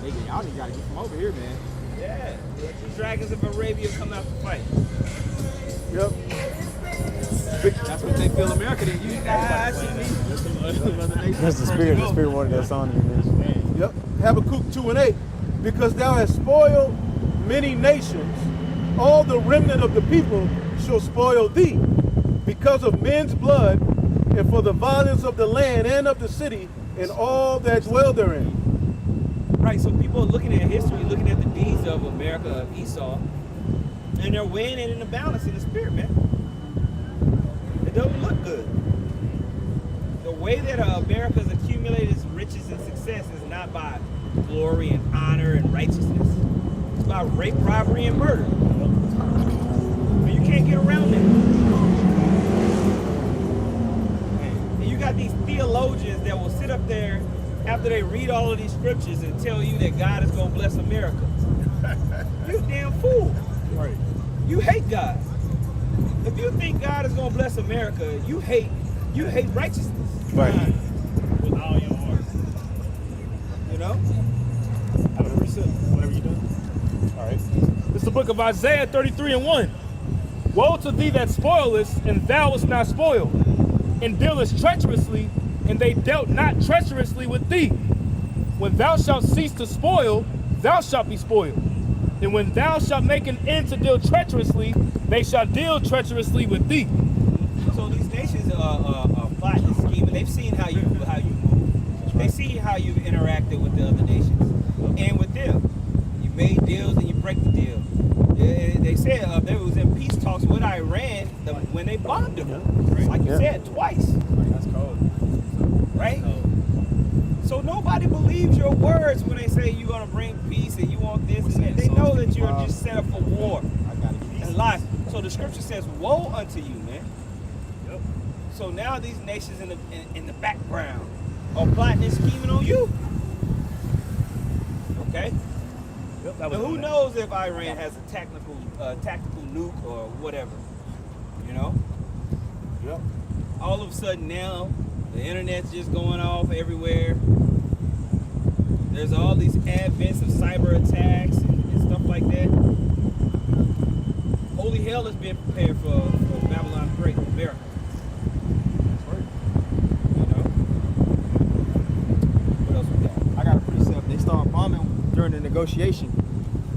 nigga, y'all just gotta get from over here, man.
Yeah, the dragons of Arabia come out to fight.
Yep.
That's what they feel America did. You guys,
That's the spirit. The spirit wanted that song to be mentioned.
Yep. Habakkuk 2:8. Because thou hast spoiled many nations, all the remnant of the people shall spoil thee, because of men's blood, and for the violence of the land and of the city, and all that dwell therein.
Right, so people are looking at history, looking at the deeds of America, of Esau, and they're weighing it in the balance in the spirit, man. It doesn't look good. The way that America's accumulated its riches and success is not by glory and honor and righteousness. It's by rape, robbery, and murder. And you can't get around that. And you got these theologians that will sit up there after they read all of these scriptures and tell you that God is going to bless America. You damn fool.
Right.
You hate God. If you think God is going to bless America, you hate righteousness.
Right.
With all your heart.
You know?
Whenever you're done. All right. It's the book of Isaiah 33:1. Woe to thee that spoilest, and thou wast not spoiled, and dealest treacherously, and they dealt not treacherously with thee. When thou shalt cease to spoil, thou shalt be spoiled. And when thou shalt make an end to deal treacherously, they shall deal treacherously with thee.
So these nations are plotting and scheming. They've seen how you move. They see how you've interacted with the other nations and with them. You made deals and you break the deal. They said they was in peace talks with Iran when they bombed them. Like you said, twice.
That's cold.
Right? So nobody believes your words when they say you're gonna bring peace and you want this and that. They know that you're just set up for war and lies. So the scripture says, "Woe unto you, man."
Yep.
So now these nations in the background are plotting and scheming on you. Okay.
Yep,
Now who knows if Iran has a tactical nuke or whatever? You know.
Yep.
All of a sudden now, the internet's just going off everywhere. There's all these advents of cyber attacks and stuff like that. Holy hell is being prepared for Babylon the Great, America. You know? What else we got?
I got a precept. They started bombing during the negotiation.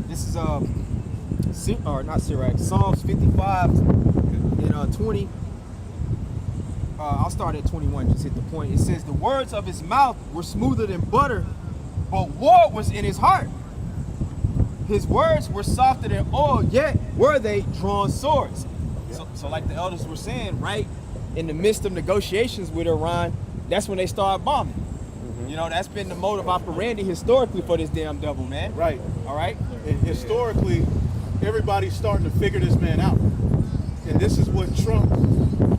This is not Sirach, Psalms 55 and 20. I'll start at 21, just hit the point. It says, the words of his mouth were smoother than butter, but war was in his heart. His words were softer than oil, yet were they drawn swords. So like the elders were saying, right in the midst of negotiations with Iran, that's when they started bombing. You know, that's been the mode of operandi historically for this damn devil, man.
Right.
All right?
And historically, everybody's starting to figure this man out. And this is what Trump,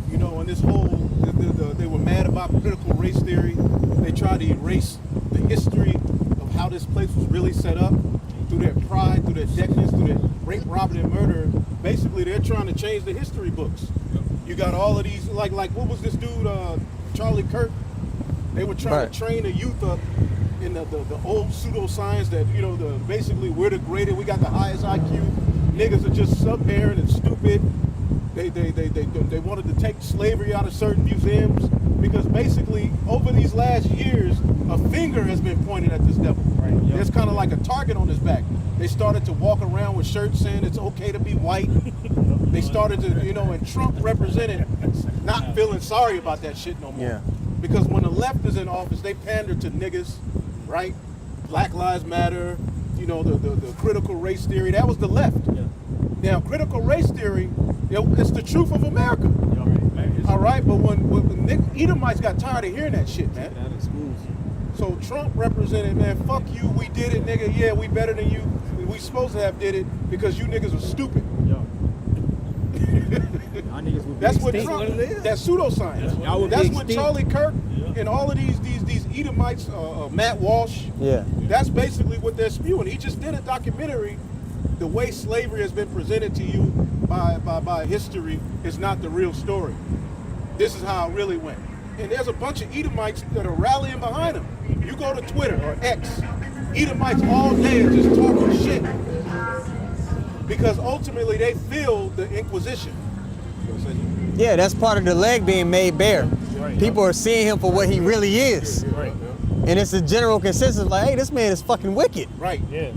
you know, and this whole, they were mad about critical race theory. They tried to erase the history of how this place was really set up through their pride, through their decadence, through their rape, robbery, and murder. Basically, they're trying to change the history books. You got all of these, like what was this dude, Charlie Kirk? They were trying to train the youth up in the old pseudoscience that, you know, basically we're the greatest, we got the highest IQ. Niggas are just subparent and stupid. They wanted to take slavery out of certain museums because basically over these last years, a finger has been pointed at this devil. Right. Yep. There's kind of like a target on his back. They started to walk around with shirts saying it's okay to be white. They started to, you know, and Trump represented not feeling sorry about that shit no more.
Yeah.
Because when the left is in office, they pander to niggas, right? Black Lives Matter, you know, the critical race theory. That was the left. Yeah. Now, critical race theory, it's the truth of America. All right, but when Edomites got tired of hearing that shit, man. So Trump represented, man, fuck you, we did it, nigga. Yeah, we better than you. We supposed to have did it because you niggas are stupid. That's what Trump, that's pseudoscience.
Yeah.
That's what Charlie Kirk and all of these Edomites, Matt Walsh.
Yeah.
That's basically what they're spewing. He just did a documentary. The way slavery has been presented to you by history is not the real story. This is how it really went. And there's a bunch of Edomites that are rallying behind him. You go to Twitter or X, Edomites all day are just talking shit. Because ultimately they feel the Inquisition.
Yeah, that's part of the leg being made bare. People are seeing him for what he really is. And it's a general consensus like, hey, this man is fucking wicked.
Right.
Yeah.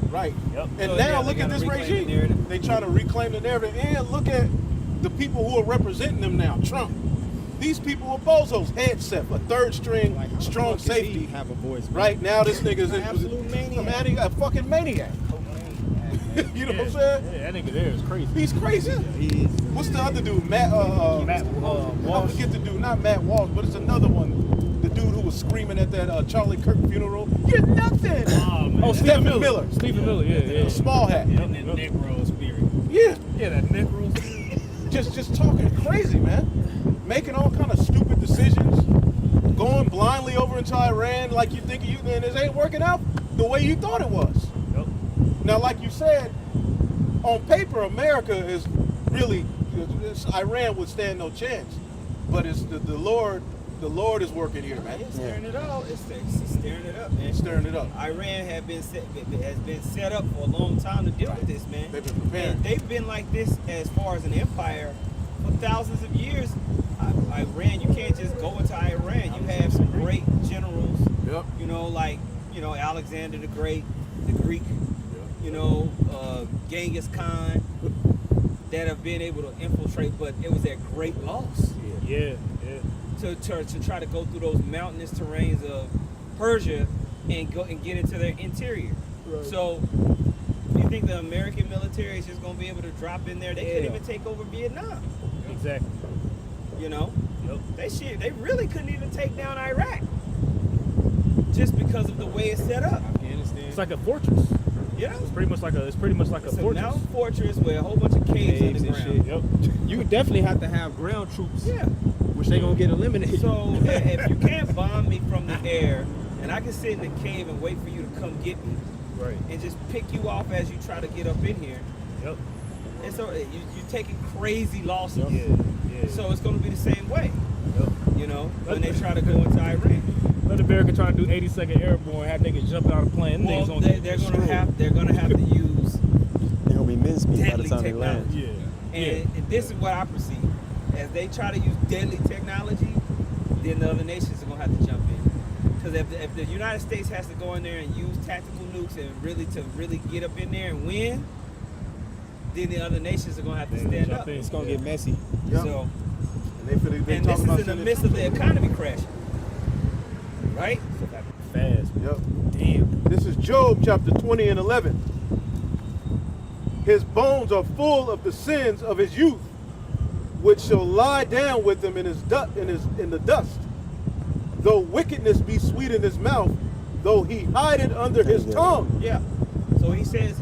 Right.
Yep.
And
So,
now
yeah, they
look at
gotta
this
reclaim the
regime.
narrative.
They try to reclaim the narrative. And look at the people who are representing them now. Trump. These people are bozos. Headset, a third string,
Like, how the
strong
fuck does he
safety.
have a voice, man?
Right now, this nigga's
Absolute maniac.
a fucking maniac. You know what I'm saying?
Yeah, that nigga there is crazy.
He's crazy.
He is.
What's the other dude? Matt.
Matt
I
Walsh.
forget the dude. Not Matt Walsh, but it's another one. The dude who was screaming at that Charlie Kirk funeral. You're nothing.
Oh,
Stephen Miller.
Stephen Miller, yeah.
The small hat.
And that Negro spirit.
Yeah.
Yeah, that Negro.
Just talking crazy, man. Making all kind of stupid decisions. Going blindly over into Iran like you think and this ain't working out the way you thought it was.
Yep.
Now, like you said, on paper, America is really, Iran would stand no chance. But it's the Lord is working here, man.
It's stirring it up. It's stirring it up, man.
It's stirring it up.
Iran has been set up for a long time to deal with this, man.
They've been preparing.
And they've been like this as far as an empire for thousands of years. Iran, you can't just go into Iran. You have some great generals.
Yep.
Like Alexander the Great, the Greek. Genghis Khan, that have been able to infiltrate, but it was at great loss.
Yeah.
To try to go through those mountainous terrains of Persia and get into their interior.
Right.
So you think the American military is just going to be able to drop in there? They couldn't even take over Vietnam.
Exactly.
Yep. They really couldn't even take down Iraq just because of the way it's set up.
Afghanistan.
It's like a fortress. It's pretty much like a
It's a
fortress.
mountain fortress with a whole bunch of caves
Caves and
underground.
shit.
Yep.
You would definitely have to have ground troops,
Yeah.
which they gonna get eliminated.
So if you can't bomb me from the air, and I can sit in the cave and wait for you to come get me,
Right.
and just pick you off as you try to get up in here,
Yep.
and so you're taking crazy losses.
Yeah.
So it's going to be the same way,
Yep.
when they try to go into Iran.
Let America try to do 82nd Airborne, have niggas jumping out of plane.
Well,
Niggas
they're going to have to use
They're gonna be mincemeat by the
deadly
time they land.
technology.
Yeah.
And this is what I perceive. As they try to use deadly technology, then the other nations are going to have to jump in. Because if the United States has to go in there and use tactical nukes and really get up in there and win, then the other nations are going to have to stand up.
It's gonna get messy.
Yep.
So,
And they
and this
talking about
is in the
sending
midst of
troops
the economy crashing. Right?
Fast.
Yep.
Damn.
This is Job chapter 20 and 11. His bones are full of the sins of his youth, which shall lie down with him in the dust. Though wickedness be sweet in his mouth, though he hide it under his tongue.
Yeah. So he says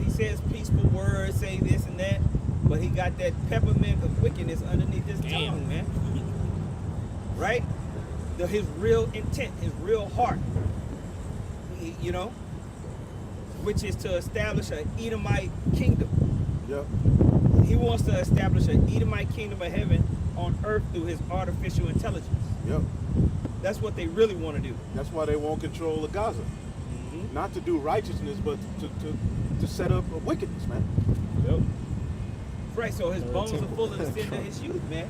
peaceful words, say this and that, but he got that peppermint of wickedness underneath his tongue, man. Right? His real intent, his real heart, which is to establish an Edomite kingdom.
Yep.
He wants to establish an Edomite kingdom of heaven on earth through his artificial intelligence.
Yep.
That's what they really want to do.
That's why they won't control the Gaza. Not to do righteousness, but to set up a wickedness, man.
Yep.
Right, so his bones are full of the sin of his youth, man.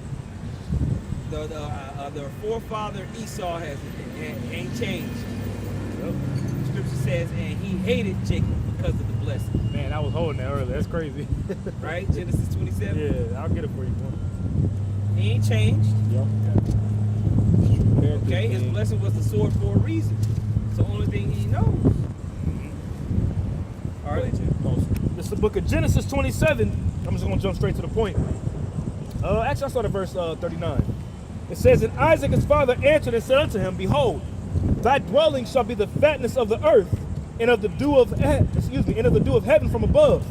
The forefather Esau ain't changed.
Yep.
Scripture says, and he hated Jacob because of the blessing.
Man, I was holding that earlier. That's crazy.
Right? Genesis 27.
Yeah, I'll get it for you, boy.
He ain't changed.
Yep.
Okay, his blessing was the sword for a reason. It's the only thing he knows. All right, Jim.
This is the book of Genesis 27. I'm just going to jump straight to the point. Actually, I'll start at verse 39. It says, And Isaac his father answered and said unto him, Behold, thy dwelling shall be the fatness of the earth, and of the dew of heaven from above.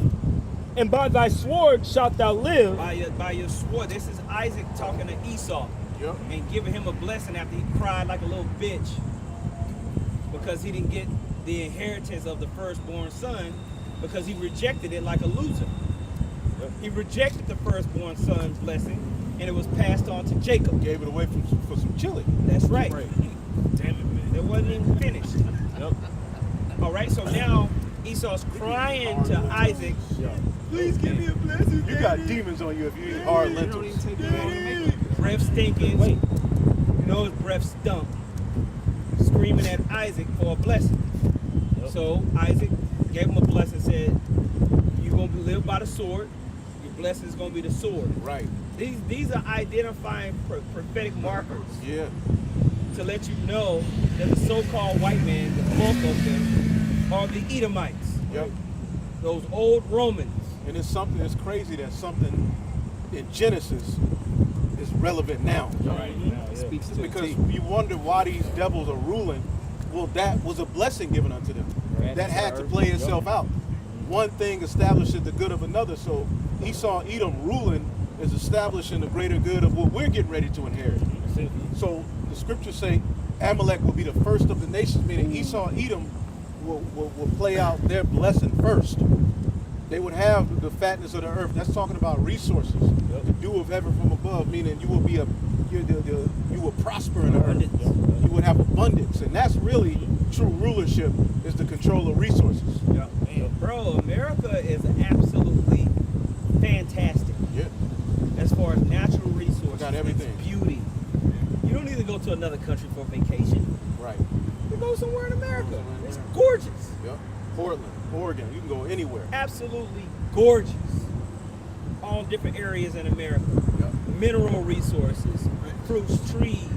And by thy sword shalt thou live.
By your sword. This is Isaac talking to Esau.
Yep.
And giving him a blessing after he cried like a little bitch because he didn't get the inheritance of the firstborn son because he rejected it like a loser.
Yep.
He rejected the firstborn son's blessing and it was passed on to Jacob.
Gave it away for some chili.
That's right.
Damn it, man.
It wasn't even finished.
Yep.
All right, so now Esau's crying to Isaac, please give me a blessing.
You got demons on you if you eat hard lentils.
Breath stinking.
Wait.
You know his breath stunk. Screaming at Isaac for a blessing.
Yep.
So Isaac gave him a blessing, said, you're going to live by the sword. Your blessing is going to be the sword.
Right.
These are identifying prophetic markers
Yeah.
to let you know that the so-called white man, the bulk of them, are the Edomites.
Yep.
Those old Romans.
And it's something that's crazy that something in Genesis is relevant now.
Right. It speaks to
Because
the
you wonder why these devils are ruling. Well, that was a blessing given unto them.
Right.
That had to play itself out. One thing establishes the good of another. So Esau, Edom ruling is establishing the greater good of what we're getting ready to inherit. So the scriptures say Amalek will be the first of the nations, meaning Esau, Edom will play out their blessing first. They would have the fatness of the earth. That's talking about resources. The dew of heaven from above, meaning you will be you will prosper in the earth. You would have abundance, and that's really true rulership, is the control of resources.
Yeah. Bro, America is absolutely fantastic.
Yeah.
As far as natural resources,
Got everything.
its beauty. You don't need to go to another country for vacation.
Right.
You go somewhere in America. It's gorgeous.
Yep. Portland, Oregon, you can go anywhere.
Absolutely gorgeous. All different areas in America.
Yep.
Mineral resources, fruits, trees,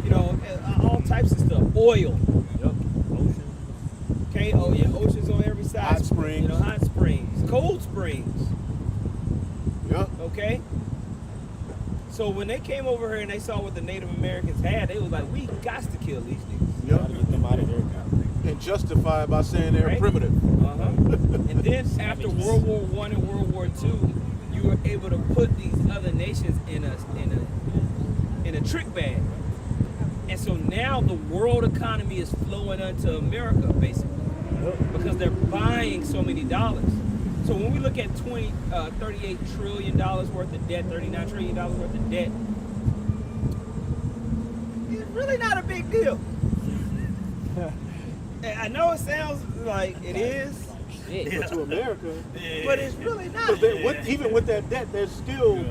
you know, all types of stuff. Oil.
Yep. Ocean.
Okay, oh yeah, oceans on every side.
Hot springs.
You know, hot springs, cold springs.
Yep.
Okay? So when they came over here and they saw what the Native Americans had, they was like, we got to kill these niggas.
Yep.
Gotta get them out of there.
And justify it by saying they're
Right.
primitive.
Uh-huh. And then after World War I and World War II, you were able to put these other nations in a trick bag. And so now the world economy is flowing onto America, basically, because they're buying so many dollars. So when we look at $38 trillion worth of debt, $39 trillion worth of debt, it's really not a big deal. I know it sounds like it is,
But to America,
but it's really not.
but even with that debt, they're still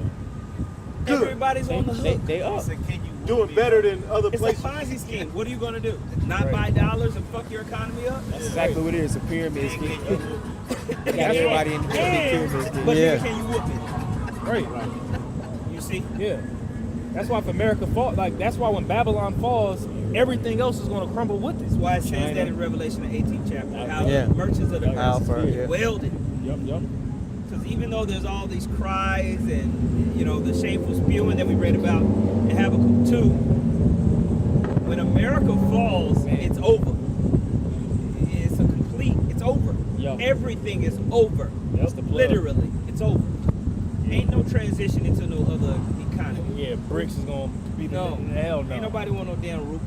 good.
Everybody's on the hook.
They up.
Doing better than other
It's
places.
a Ponzi scheme. What are you going to do? Not buy dollars and fuck your economy up?
That's exactly what it is. A pyramid scheme. They got everybody in the pyramid scheme.
But
Yeah.
can you whoop it?
Right.
You see?
Yeah. That's why if America falls, like that's why when Babylon falls, everything else is going to crumble with it.
That's why it says that in Revelation, the 18th chapter. How
Yeah.
the merchants of the
Alpha,
earth
yeah.
wailed it.
Yep.
Because even though there's all these cries and, you know, the shameful spewing that we read about in Habakkuk 2, when America falls, it's over. It's over.
Yep.
Everything is over.
That's the plug.
Literally, it's over. Ain't no transition into no other economy.
Yeah, BRICS is going to be the
No.
hell no.
Ain't nobody want no damn ruble.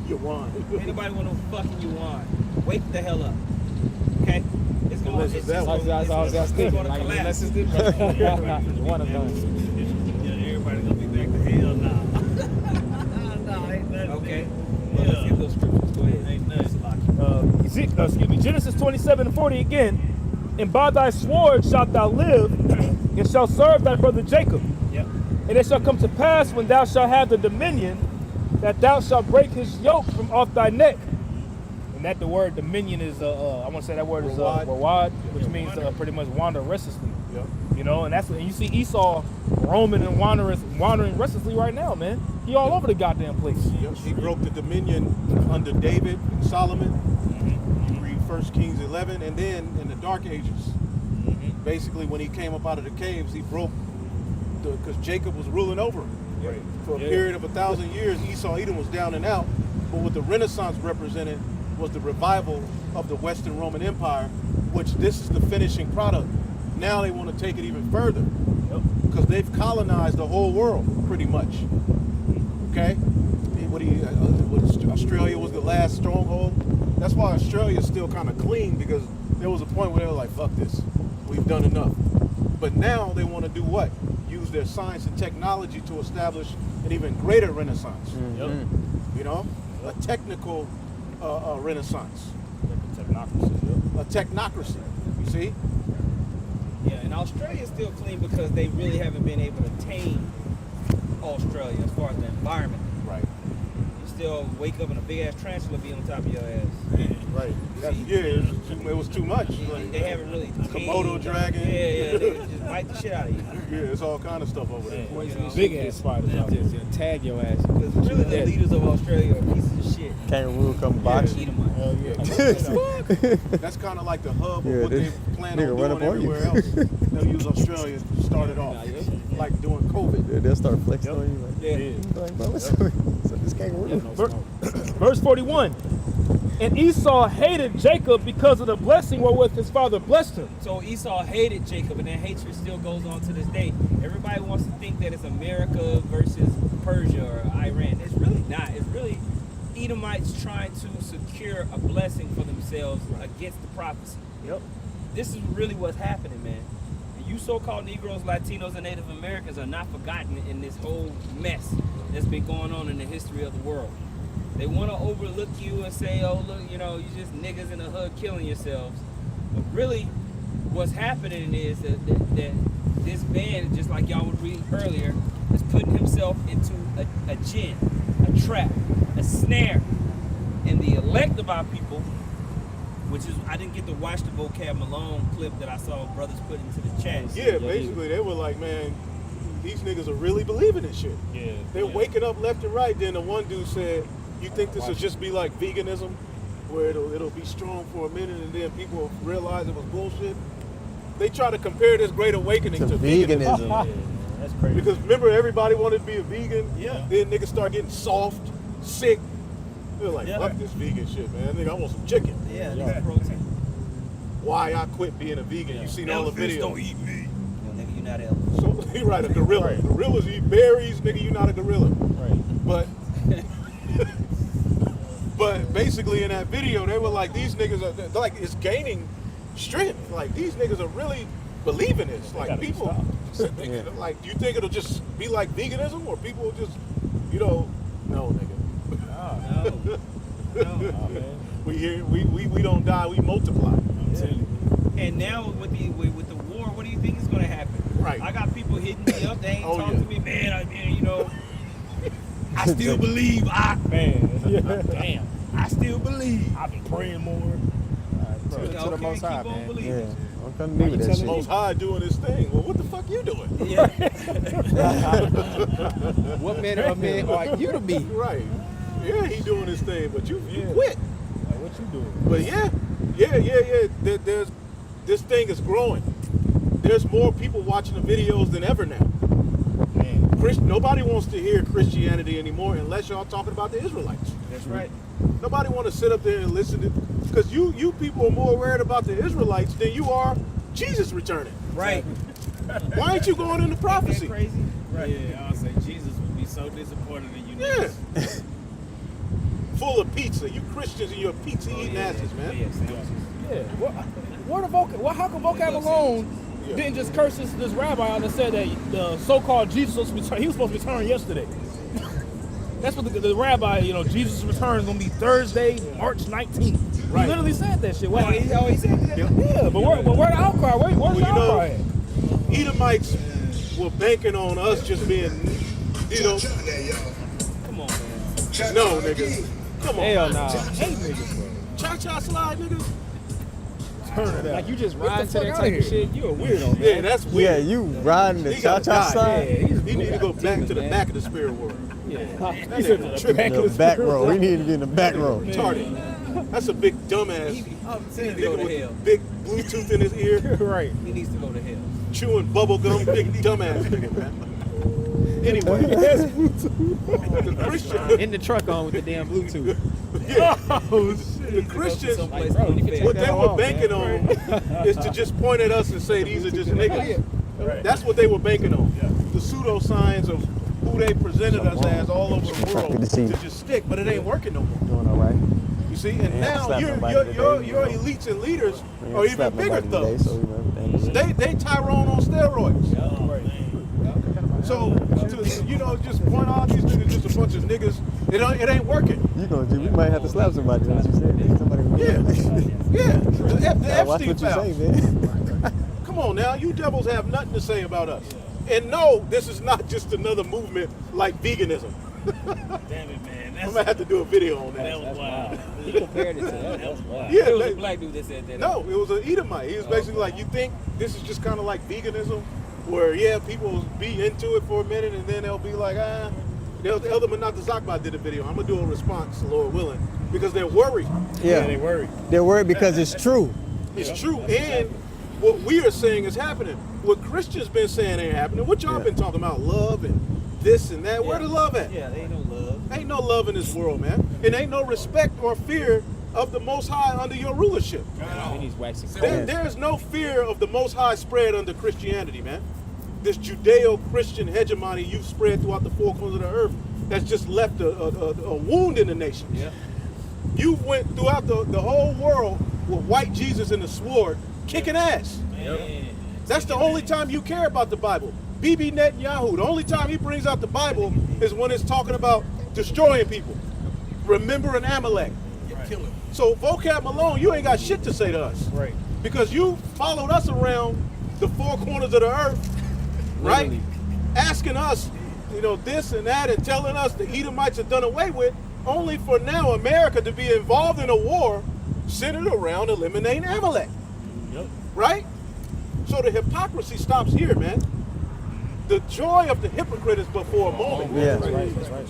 You won.
Ain't nobody want no fucking yuan. Wake the hell up. Okay? It's going
Unless it's that one.
it's gonna
Like,
collapse.
unless it's the
One of them.
Yeah, everybody gonna be back to hell now. No, ain't nothing.
Okay. Well, let's get those scriptures. Go ahead.
Ain't nothing.
Excuse me, Genesis 27:40 again. And by thy sword shalt thou live, and shalt serve thy brother Jacob.
Yep.
And it shall come to pass when thou shalt have the dominion, that thou shalt break his yoke from off thy neck. And that the word dominion is, I want to say that word is rawad, which means pretty much wander restlessly.
Yep.
You know, and that's what, and you see Esau roaming and wandering restlessly right now, man. He all over the goddamn place.
Yep. He broke the dominion under David and Solomon. You read 1 Kings 11, and then in the Dark Ages, basically when he came up out of the caves, he broke because Jacob was ruling over him.
Right.
For a period of 1,000 years, Esau, Edom was down and out. But what the Renaissance represented was the revival of the Western Roman Empire, which this is the finishing product. Now they want to take it even further because they've colonized the whole world pretty much. Okay? Australia was the last stronghold. That's why Australia is still kind of clean, because there was a point where they were like, fuck this, we've done enough. But now they want to do what? Use their science and technology to establish an even greater renaissance. You know? A technical renaissance. A technocracy. You see?
Yeah, and Australia's still clean because they really haven't been able to tame Australia as far as the environment.
Right.
You still wake up and a big ass tarantula be on top of your ass.
Right. it was too much. Like,
They haven't really
Komodo dragon.
Yeah, they just bite the shit out of you.
Yeah, it's all kind of stuff over there.
Big ass spiders out there.
Just tag your ass.
Because really the leaders of Australia are pieces of shit.
Kangaroo come box you.
Eat 'em up.
Hell yeah.
That's kind of like the hub of
Yeah,
what they plan on
run
doing
up on you.
everywhere else. They'll use Australia to start it off, like doing COVID.
Yeah, they'll start flexing on you. Like,
Yeah.
like, bro, what's this kangaroo?
Verse 41. And Esau hated Jacob because of the blessing wherewith his father blessed him.
So Esau hated Jacob, and that hatred still goes on to this day. Everybody wants to think that it's America versus Persia or Iran. It's really not. It's really Edomites trying to secure a blessing for themselves against the prophecy.
Yep.
This is really what's happening, man. You so-called Negroes, Latinos, and Native Americans are not forgotten in this whole mess that's been going on in the history of the world. They want to overlook you and say, oh, look, you know, you just niggas in the hood killing yourselves. But really, what's happening is that this man, just like y'all would read earlier, is putting himself into a gin, a trap, a snare. And the elect of our people, which is, I didn't get to watch the Vocab Malone clip that I saw brothers put into the chat.
Yeah, basically they were like, man, these niggas are really believing this shit.
Yeah.
They're waking up left and right. Then the one dude said, you think this will just be like veganism, where it'll be strong for a minute and then people realize it was bullshit? They try to compare this Great Awakening to veganism.
That's crazy.
Because remember, everybody wanted to be a vegan.
Yeah.
Then niggas start getting soft, sick. They're like,
Yeah.
fuck this vegan shit, man. Nigga, I want some chicken.
Yeah, that's protein.
Why I quit being a vegan? You seen all the videos.
Don't eat meat.
Yo, nigga, you not elephant.
So he right, a gorilla.
Right.
Gorillas eat berries, nigga. You not a gorilla.
Right.
But but basically in that video, they were like, these niggas are they're like, it's gaining strength. Like these niggas are really believing this. Like
gotta
people, like, do you think it'll just be like veganism, or people will just, you know, no, nigga.
No.
We don't die, we multiply.
And now with the war, what do you think is going to happen?
Right.
I got people hitting me up. They ain't
Oh,
talking
yeah.
to me, man. You know, I still believe.
Man. Damn.
I still believe.
I've been praying more.
To the Most High,
keep on
man.
believing.
Yeah, I'm coming to be with that shit.
Most High doing his thing. Well, what the fuck you doing?
Yeah.
What manner of man are you to be?
Right. Yeah, he doing his thing, but you quit.
Like, what you doing?
But yeah. There's this thing is growing. There's more people watching the videos than ever now.
Man.
Nobody wants to hear Christianity anymore unless y'all talking about the Israelites.
That's right.
Nobody want to sit up there and listen to, because you people are more worried about the Israelites than you are Jesus returning.
Right.
Why ain't you going into
Ain't
prophecy?
that crazy? Right.
Yeah, I'll say Jesus would be so disappointed in you
Yeah.
niggas.
Full of pizza. You Christians and your pizza eating asses, man.
Yeah, sandwiches.
Yeah. How come Vocab alone didn't just curse this rabbi out and said that the so-called Jesus was return? He was supposed to return yesterday. That's what the rabbi, you know, Jesus' return is going to be Thursday, March 19th.
Right.
He literally said that shit.
Oh, he said that?
Yeah, but where the outcry? Where's
Well,
the
you know,
outcry at?
Edomites were banking on us just being, you know,
Come on, man.
no, niggas. Come on.
Hell nah.
Hate niggas, bro.
Cha-cha slide, niggas.
Turn it out.
Like you just
Get the
ride to
fuck
that
outta
type
here.
of shit. You a weirdo, man.
Yeah, that's
Yeah,
weird.
you riding the
He gotta
cha-cha
die.
slide?
He need to go back to the back of the spirit world.
Yeah.
That
He said
nigga
the
tripping.
back of
The back row. We need to be in the back row.
Retarded. That's a big dumbass
He needs to go
nigga
to
with
hell.
big Bluetooth in his ear,
Right.
He needs to go to hell.
chewing bubble gum, big dumbass nigga, man. Anyway, the Christian,
In the truck on with the damn Bluetooth.
the Christians,
Someplace
bro,
on
you
the
can
fair.
what
that
they
all
were
off,
banking
man.
on is to just point at us and say these are just niggas. That's what they were banking on. The pseudoscience of who they presented us as all over the world
Good to see you.
to just stick, but it ain't working no more.
Doing all right.
You see, and now
slap
your
nobody today,
your
you know.
elites and leaders
We
are
ain't
even
slapped
bigger
nobody today,
thugs.
so we know everything.
They Tyrone on steroids.
Oh, man.
So to, just point out these niggas just a bunch of niggas. It ain't working.
You gonna do? We might have to slap somebody. What you said? Somebody.
Yeah. The
Watch
Epstein
what you
files.
say, man.
Come on now, you devils have nothing to say about us. And no, this is not just another movement like veganism.
Damn it, man.
I'm
That's,
gonna have to do a video on
that
that.
was wild.
He compared it to that. That's wild.
Yeah,
It was
they-
a black dude that said that.
no, it was an Edomite. He was basically like, you think this is just kind of like veganism, where yeah, people will be into it for a minute and then they'll be like, ah. The Elder Manat Zakba did a video. I'm gonna do a response, Lord willing, because they're worried.
Yeah,
They worried.
they're worried because it's true.
It's true, and what we are saying is happening. What Christians been saying ain't happening. What y'all
Yeah.
been talking about, love and this and that. Where the love at?
Yeah, they ain't no love.
Ain't no love in this world, man. And ain't no respect or fear of the Most High under your rulership.
And he's waxing
There is no fear of the Most High spread under Christianity, man. This Judeo-Christian hegemony you've spread throughout the four corners of the earth that's just left a wound in the nation.
Yeah.
You went throughout the whole world with white Jesus and the sword kicking ass.
Man.
That's the only time you care about the Bible. Bibi Netanyahu, the only time he brings out the Bible is when it's talking about destroying people. Remembering Amalek.
Killing.
So vocab Malone, you ain't got shit to say to us.
Right.
Because you followed us around the four corners of the earth, right?
Literally.
Asking us, this and that, and telling us the Edomites are done away with, only for now America to be involved in a war centered around eliminating Amalek.
Yep.
Right? So the hypocrisy stops here, man. The joy of the hypocrite is but for a moment.
Yeah.
That's right.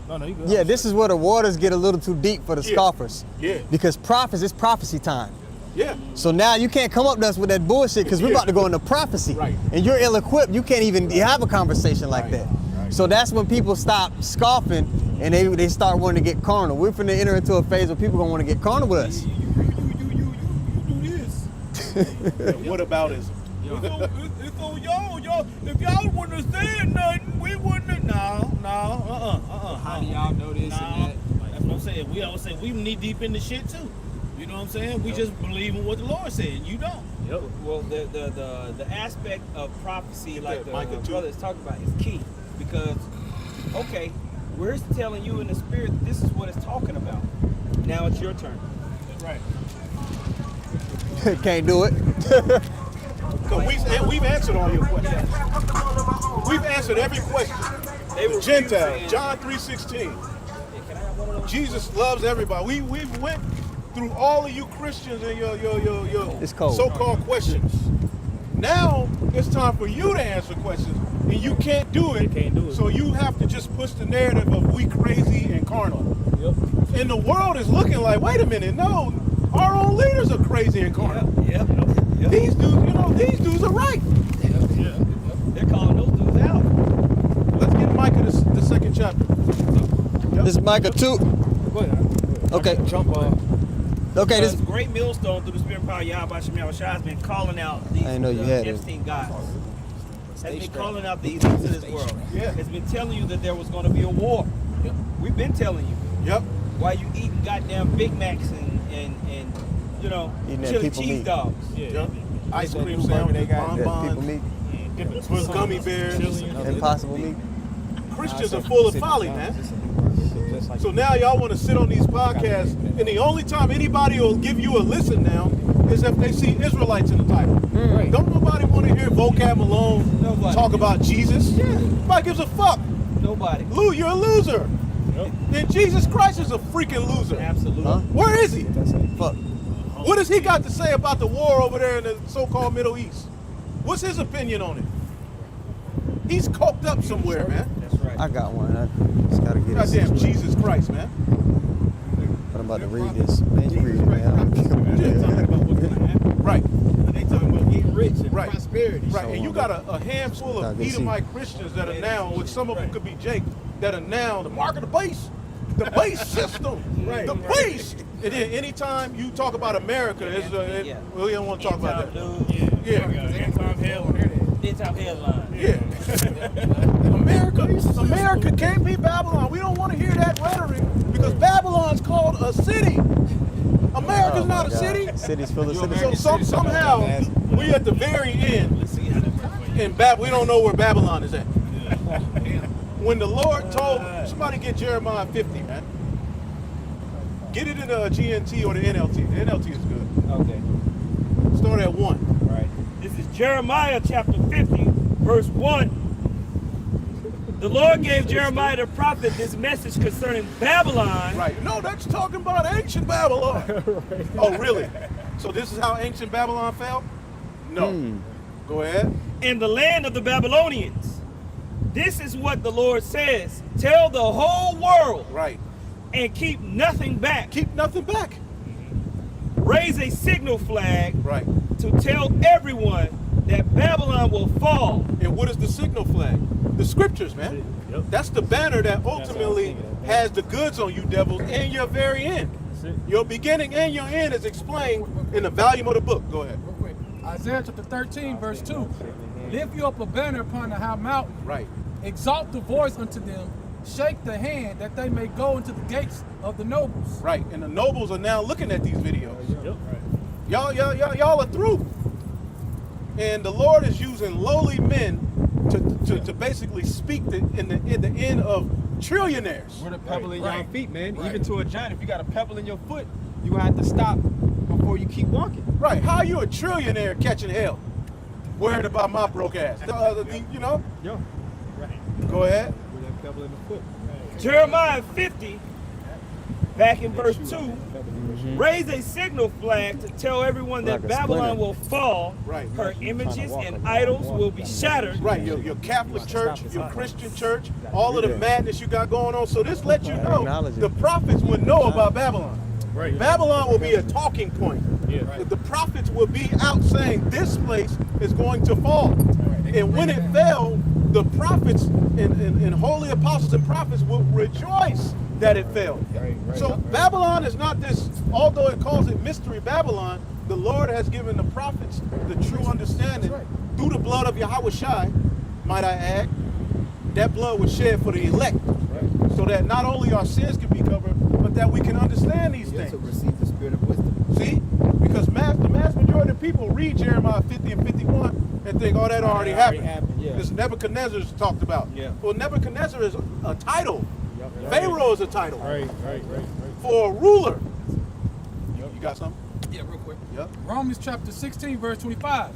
No, you good.
Yeah, this is where the waters get a little too deep for the
Yeah.
scoffers.
Yeah.
Because it's prophecy time.
Yeah.
So now you can't come up to us with that bullshit because we're
Yeah.
about to go into prophecy.
Right.
And you're ill-equipped. You can't even have a conversation like that. So that's when people stop scoffing and they start wanting to get carnal. We're finna enter into a phase where people gonna want to get carnal with us.
You do this.
What about ism?
It's on y'all. If y'all wouldn't have said nothing, we wouldn't have.
How do y'all know this and that?
That's what I'm saying. We always say we knee deep in the shit too. You know what I'm saying? We just believe in what the Lord said, and you don't.
Yep.
Well, the aspect of prophecy, like the
Micah 2.
brother is talking about, is key. Because, okay, we're telling you in the spirit that this is what it's talking about. Now it's your turn.
Right.
Can't do it.
Because we've answered all your questions. We've answered every question.
They were
Gentile,
saying-
John 3:16.
Yeah, can I have one of those?
Jesus loves everybody. We've went through all of you Christians and your
It's cold.
so-called questions. Now it's time for you to answer questions, and you can't do it.
can't do it.
So you have to just push the narrative of we crazy and carnal.
Yep.
And the world is looking like, wait a minute, no, our own leaders are crazy and carnal.
Yep.
These dudes are right.
They're calling those dudes out.
Let's get Micah the second chapter. Yep.
This is Micah 2.
Go ahead.
Okay.
Jump.
Okay,
This
this
great millstone through the spirit power of Yahweh Shem Yahweh Shai has been calling out these
I didn't know you had it.
Epstein guys. Has been calling out the elites of this world.
Yeah.
It's been telling you that there was going to be a war. We've been telling you.
Yep.
While you eating goddamn Big Macs and
Eating that
chili
people
cheese
meat.
dogs.
Yep. Ice
That
cream
new burger they
sandwiches,
got,
that people
bonbons,
meat,
gummy bears.
impossible meat.
Christians are full of folly, man. So now y'all want to sit on these podcasts, and the only time anybody will give you a listen now is if they see Israelites in the title.
Right.
Don't nobody want to hear vocab Malone
Nobody.
talk about Jesus. Nobody gives a fuck.
Nobody.
Lou, you're a loser. And Jesus Christ is a freaking loser.
Absolutely.
Huh?
Where is he?
Fuck.
What does he got to say about the war over there in the so-called Middle East? What's his opinion on it? He's coked up somewhere, man.
That's right.
I got one. I just gotta get it.
Goddamn
situated.
Jesus Christ, man.
But I'm about to read this. Man, you read it, man.
They're talking about what's going to happen.
Right,
They talking about getting rich and
Right.
prosperity.
right. And you got a handful of Edomite Christians that are now, which some of them could be Jake, that are now the mark of the beast. The beast system.
Right.
The beast. And then anytime you talk about America, we don't want to talk about that. Yeah.
Daytime headline.
Yeah. America can't be Babylon. We don't want to hear that rhetoric because Babylon's called a city. America's
Oh,
not
my
a
God.
city.
City's full of
So
citizens.
somehow we at the very end, and we don't know where Babylon is at. When the Lord told somebody get Jeremiah 50, man. Get it in the GNT or the NLT. The NLT is good.
Okay.
Start at 1.
Right. This is Jeremiah chapter 50, verse 1. The Lord gave Jeremiah the prophet this message concerning Babylon.
Right. No, that's talking about ancient Babylon.
Right.
Oh, really? So this is how ancient Babylon fell? No. Go ahead.
In the land of the Babylonians. This is what the Lord says. Tell the whole world
Right.
and keep nothing back.
Keep nothing back.
Raise a signal flag
Right.
to tell everyone that Babylon will fall.
And what is the signal flag? The scriptures, man.
Yep.
That's the banner that ultimately has the goods on you, devils, and your very end.
That's it.
Your beginning and your end is explained in the volume of the book. Go ahead.
Real quick. Isaiah chapter 13, verse 2. Lift you up a banner upon the high mountain.
Right.
Exalt the voice unto them. Shake the hand that they may go into the gates of the nobles.
Right. And the nobles are now looking at these videos.
Yep.
Y'all are through. And the Lord is using lowly men to basically speak in the end of trillionaires.
We're the pebble in
Right.
your feet, man.
Right.
Even to a giant, if you got a pebble in your foot, you have to stop before you keep walking.
Right. How are you a trillionaire catching hell? Worried about my broke ass. You know?
Yo,
Go ahead.
with that pebble in the foot.
Jeremiah 50, back in verse 2, raise a signal flag to tell everyone that
Like a
Babylon
splinter.
will fall.
Right.
Her images and idols will be shattered.
Right, your Catholic church, your Christian church, all of the madness you got going on. So this lets you know
Technology.
the prophets would know about Babylon.
Right.
Babylon will be a talking point.
Yeah.
The prophets will be out saying this place is going to fall. And when it fell, the prophets and holy apostles and prophets will rejoice that it fell. So Babylon is not this, although it calls it mystery Babylon, the Lord has given the prophets the true understanding through the blood of Yahweh Shai, might I add. That blood was shed for the elect, so that not only our sins can be covered, but that we can understand these things.
receive the spirit of wisdom.
See? Because the mass majority of people read Jeremiah 50 and 51 and think, oh, that already happened.
Yeah.
This Nebuchadnezzar's talked about.
Yeah.
Well, Nebuchadnezzar is a title. Pharaoh is a title
Right.
for a ruler. You got something?
Yeah, real quick.
Yep.
Romans chapter 16, verse 25.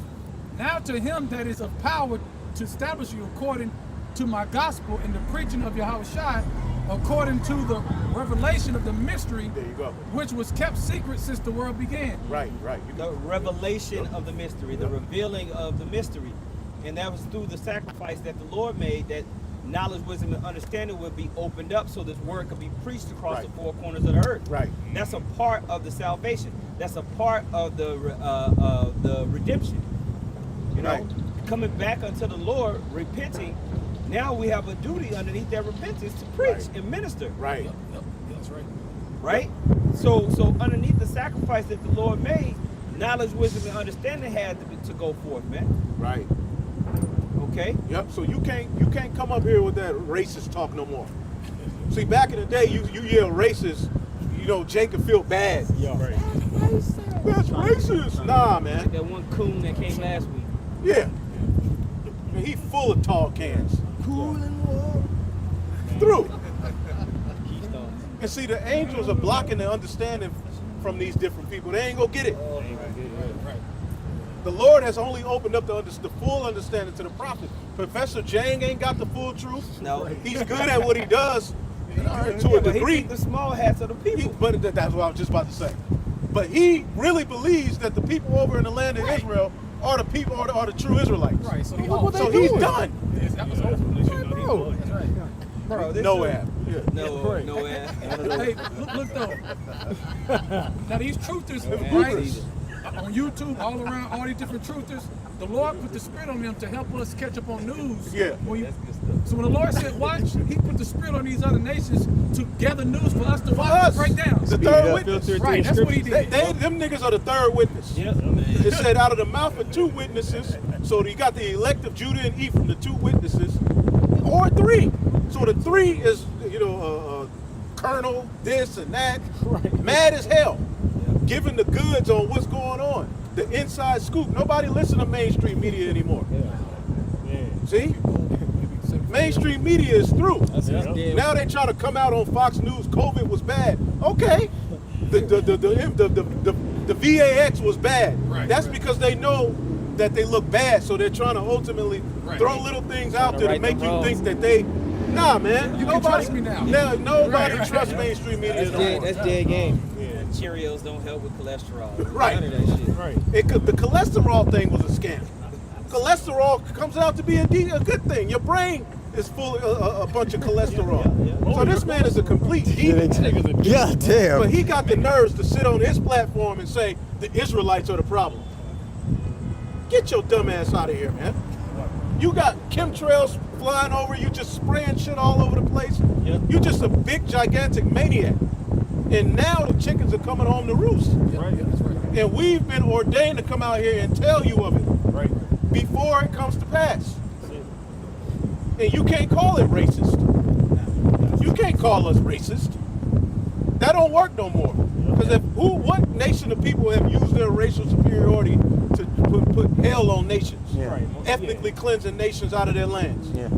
Now to him that is of power to establish you according to my gospel in the preaching of Yahweh Shai, according to the revelation of the mystery
There you go.
which was kept secret since the world began.
Right.
The revelation of the mystery, the revealing of the mystery. And that was through the sacrifice that the Lord made, that knowledge, wisdom, and understanding would be opened up so this word could be preached across
Right.
the four corners of the earth.
Right.
That's a part of the salvation. That's a part of the redemption. You know,
Right.
coming back unto the Lord, repenting. Now we have a duty underneath that repentance to preach
Right.
and minister.
Right.
Yep, that's right.
Right? So underneath the sacrifice that the Lord made, knowledge, wisdom, and understanding had to go forth, man.
Right.
Okay?
Yep. So you can't come up here with that racist talk no more. See, back in the day, you yell racist, you know, Jake could feel bad.
Yeah. Right.
That's racist. Nah, man.
Like that one coon that came last week.
Yeah. Man, he full of tall cans.
Cool and warm.
Through.
Keystones.
And see, the angels are blocking the understanding from these different people. They ain't gonna get it. The Lord has only opened up the full understanding to the prophets. Professor Jang ain't got the full truth.
No.
He's good at what he does to
Yeah,
a
but he
degree.
keep the small hats of the people.
But that's what I was just about to say. But he really believes that the people over in the land of Israel are the people, are the true Israelites.
Right, so
So he's done.
that was over. That's right.
Bro, this
No
is-
ad. Yeah.
No ad.
Hey, look though. Now these truthers,
Right.
right? On YouTube, all around, all these different truthers, the Lord put the spirit on them to help us catch up on news.
Yeah.
So when the Lord said watch, he put the spirit on these other nations to gather news for us to watch
us,
and break down.
the third witness.
Right, that's what he did.
Them niggas are the third witness.
Yep.
It said out of the mouth of two witnesses. So you got the elect of Judah and Ephraim, the two witnesses, or three. So the three is, colonel, this and that, mad as hell, giving the goods on what's going on, the inside scoop. Nobody listen to mainstream media anymore. See? Mainstream media is through. Now they try to come out on Fox News. COVID was bad. Okay, the VAX was bad.
Right,
That's
right.
because they know that they look bad, so they're trying to ultimately throw little things out there to
right
make
the
you
wrongs.
think that Nah, man.
You can trust me now.
Nobody
Right.
trusts mainstream media. no more.
That's dead game.
Cheerios don't help with cholesterol.
Right.
None of that shit.
Right.
The cholesterol thing was a scam. Cholesterol comes out to be a good thing. Your brain is full of a bunch of cholesterol. So this man is a complete demon.
God damn.
But he got the nerves to sit on his platform and say the Israelites are the problem. Get your dumb ass out of here, man. You got chemtrails flying over you, just spraying shit all over the place. You just a big, gigantic maniac. And now the chickens are coming home to roost.
Right.
And we've been ordained to come out here and tell you of it
Right.
before it comes to pass. And you can't call it racist. You can't call us racist. That don't work no more. Because what nation of people have used their racial superiority to put hell on nations?
Yeah.
Right.
Ethnically cleansing nations out of their lands.
Yeah.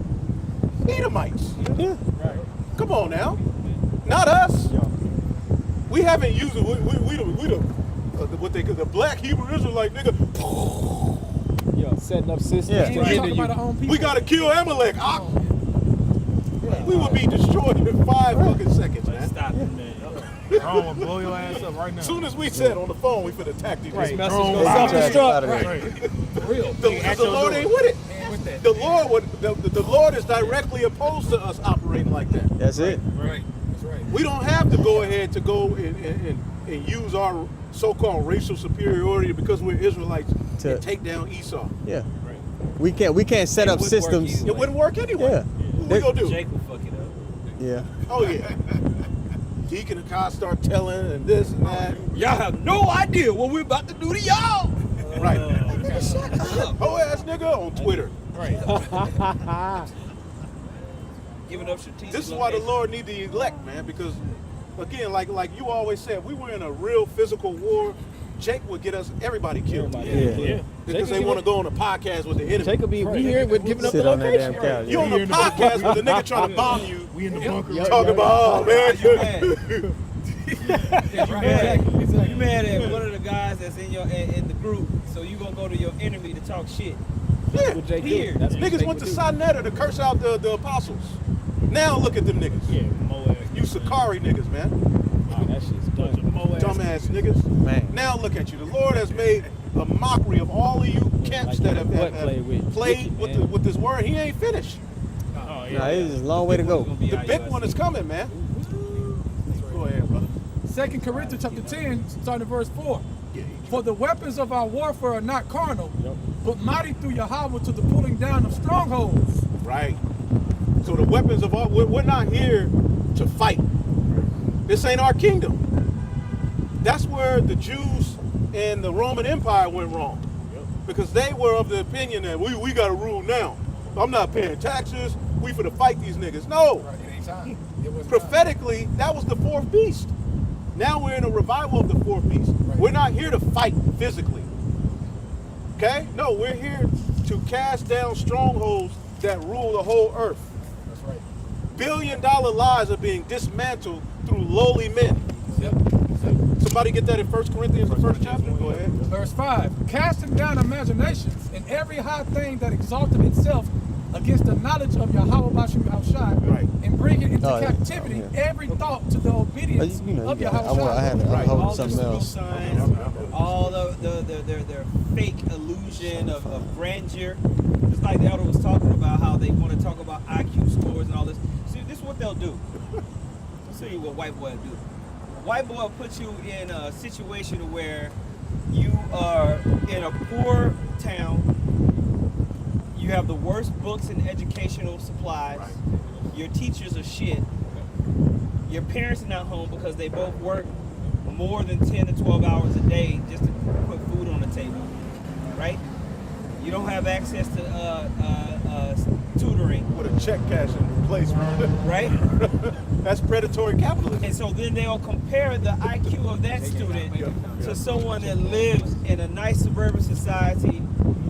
Edomites.
Yeah.
Right.
Come on now. Not us. We haven't used it. The black Hebrew Israelite nigga.
Yo, setting up systems
Yeah.
to
Talk
hinder
about
you.
our own people.
We gotta kill Amalek. We would be destroyed in 5 fucking seconds, man.
Stop it, man.
I'm gonna blow your ass up right now.
As soon as we said on the phone, we finna attack these
Right.
niggas.
Message
Drone
goes
out.
out.
Self-destruct.
Right.
For real.
The Lord ain't with it.
Man, with that.
The Lord is directly opposed to us operating like that.
That's it.
Right. That's right.
We don't have to go ahead to go and use our so-called racial superiority because we're Israelites
To-
and take down Esau.
Yeah. We can't set up
wouldn't work
systems.
either.
It wouldn't work anyway.
Yeah.
What we gonna do?
Jake will fuck it up.
Yeah.
Oh yeah. Deacon and Kai start telling and this and that.
Y'all have no idea what we're about to do to y'all.
Right. Whole ass nigga on Twitter.
Giving up strategic.
This is why the Lord need to elect, man, because again, like you always said, if we were in a real physical war, Jake would get us everybody killed.
Yeah.
Because they want to go on a podcast with the enemy.
Jacob be we here with giving up
Sit
the
on that
location.
damn couch.
You on a podcast with a nigga trying to bomb you,
We in the bunker.
talking about, oh man,
You mad at one of the guys that's in the group, so you gonna go to your enemy to talk shit.
yeah.
What Jake
Here.
do. That's what
Niggas
Jake
went to
would do.
Sinetta to curse out the apostles. Now look at them niggas.
Yeah, Mo ass.
You Sakari niggas, man.
Oh, that shit's
Bunch
done.
of Mo ass.
Dumbass niggas.
Man.
Now look at you. The Lord has made a mockery of all of you camps
Like
that have
what played with
played
Wicked, man.
with this word. He ain't finished.
Oh,
Nah,
yeah.
it's a long way to go.
The big one is coming, man. Go ahead, brother.
2 Corinthians chapter 10, starting at verse 4. For the weapons of our warfare are not carnal, but mighty through Yahweh to the pulling down of strongholds.
Right. So the weapons of all, we're not here to fight. This ain't our kingdom. That's where the Jews and the Roman Empire went wrong. Because they were of the opinion that we got to rule now. I'm not paying taxes. We for to fight these niggas. No.
Right, it ain't time. It was
Prophetically, that was the fourth beast. Now we're in a revival of the fourth beast.
Right.
We're not here to fight physically. Okay? No, we're here to cast down strongholds that rule the whole earth.
That's right.
Billion-dollar lies are being dismantled through lowly men.
Yep.
Somebody get that in 1 Corinthians, the first chapter? Go ahead.
Verse 5. Casting down imaginations and every high thing that exalted itself against the knowledge of Yahweh Bashem Yahushai,
Right.
and bringing into
Oh, yeah.
captivity
Oh, yeah.
every thought to the obedience
You know,
of
you got it.
Yahushai.
I had to
Right.
hold
All the
something
school
else.
signs, all their fake illusion of grandeur. Just like the elder was talking about how they want to talk about IQ scores and all this. See, this is what they'll do. I'll show you what white boy do. White boy will put you in a situation where you are in a poor town. You have the worst books and educational supplies. Your teachers are shit. Your parents are not home because they both work more than 10 to 12 hours a day just to put food on the table, right? You don't have access to tutoring,
With a check cashing replacement.
right?
That's predatory capitalism.
And so then they'll compare the IQ of that student to someone that lives in a nice suburban society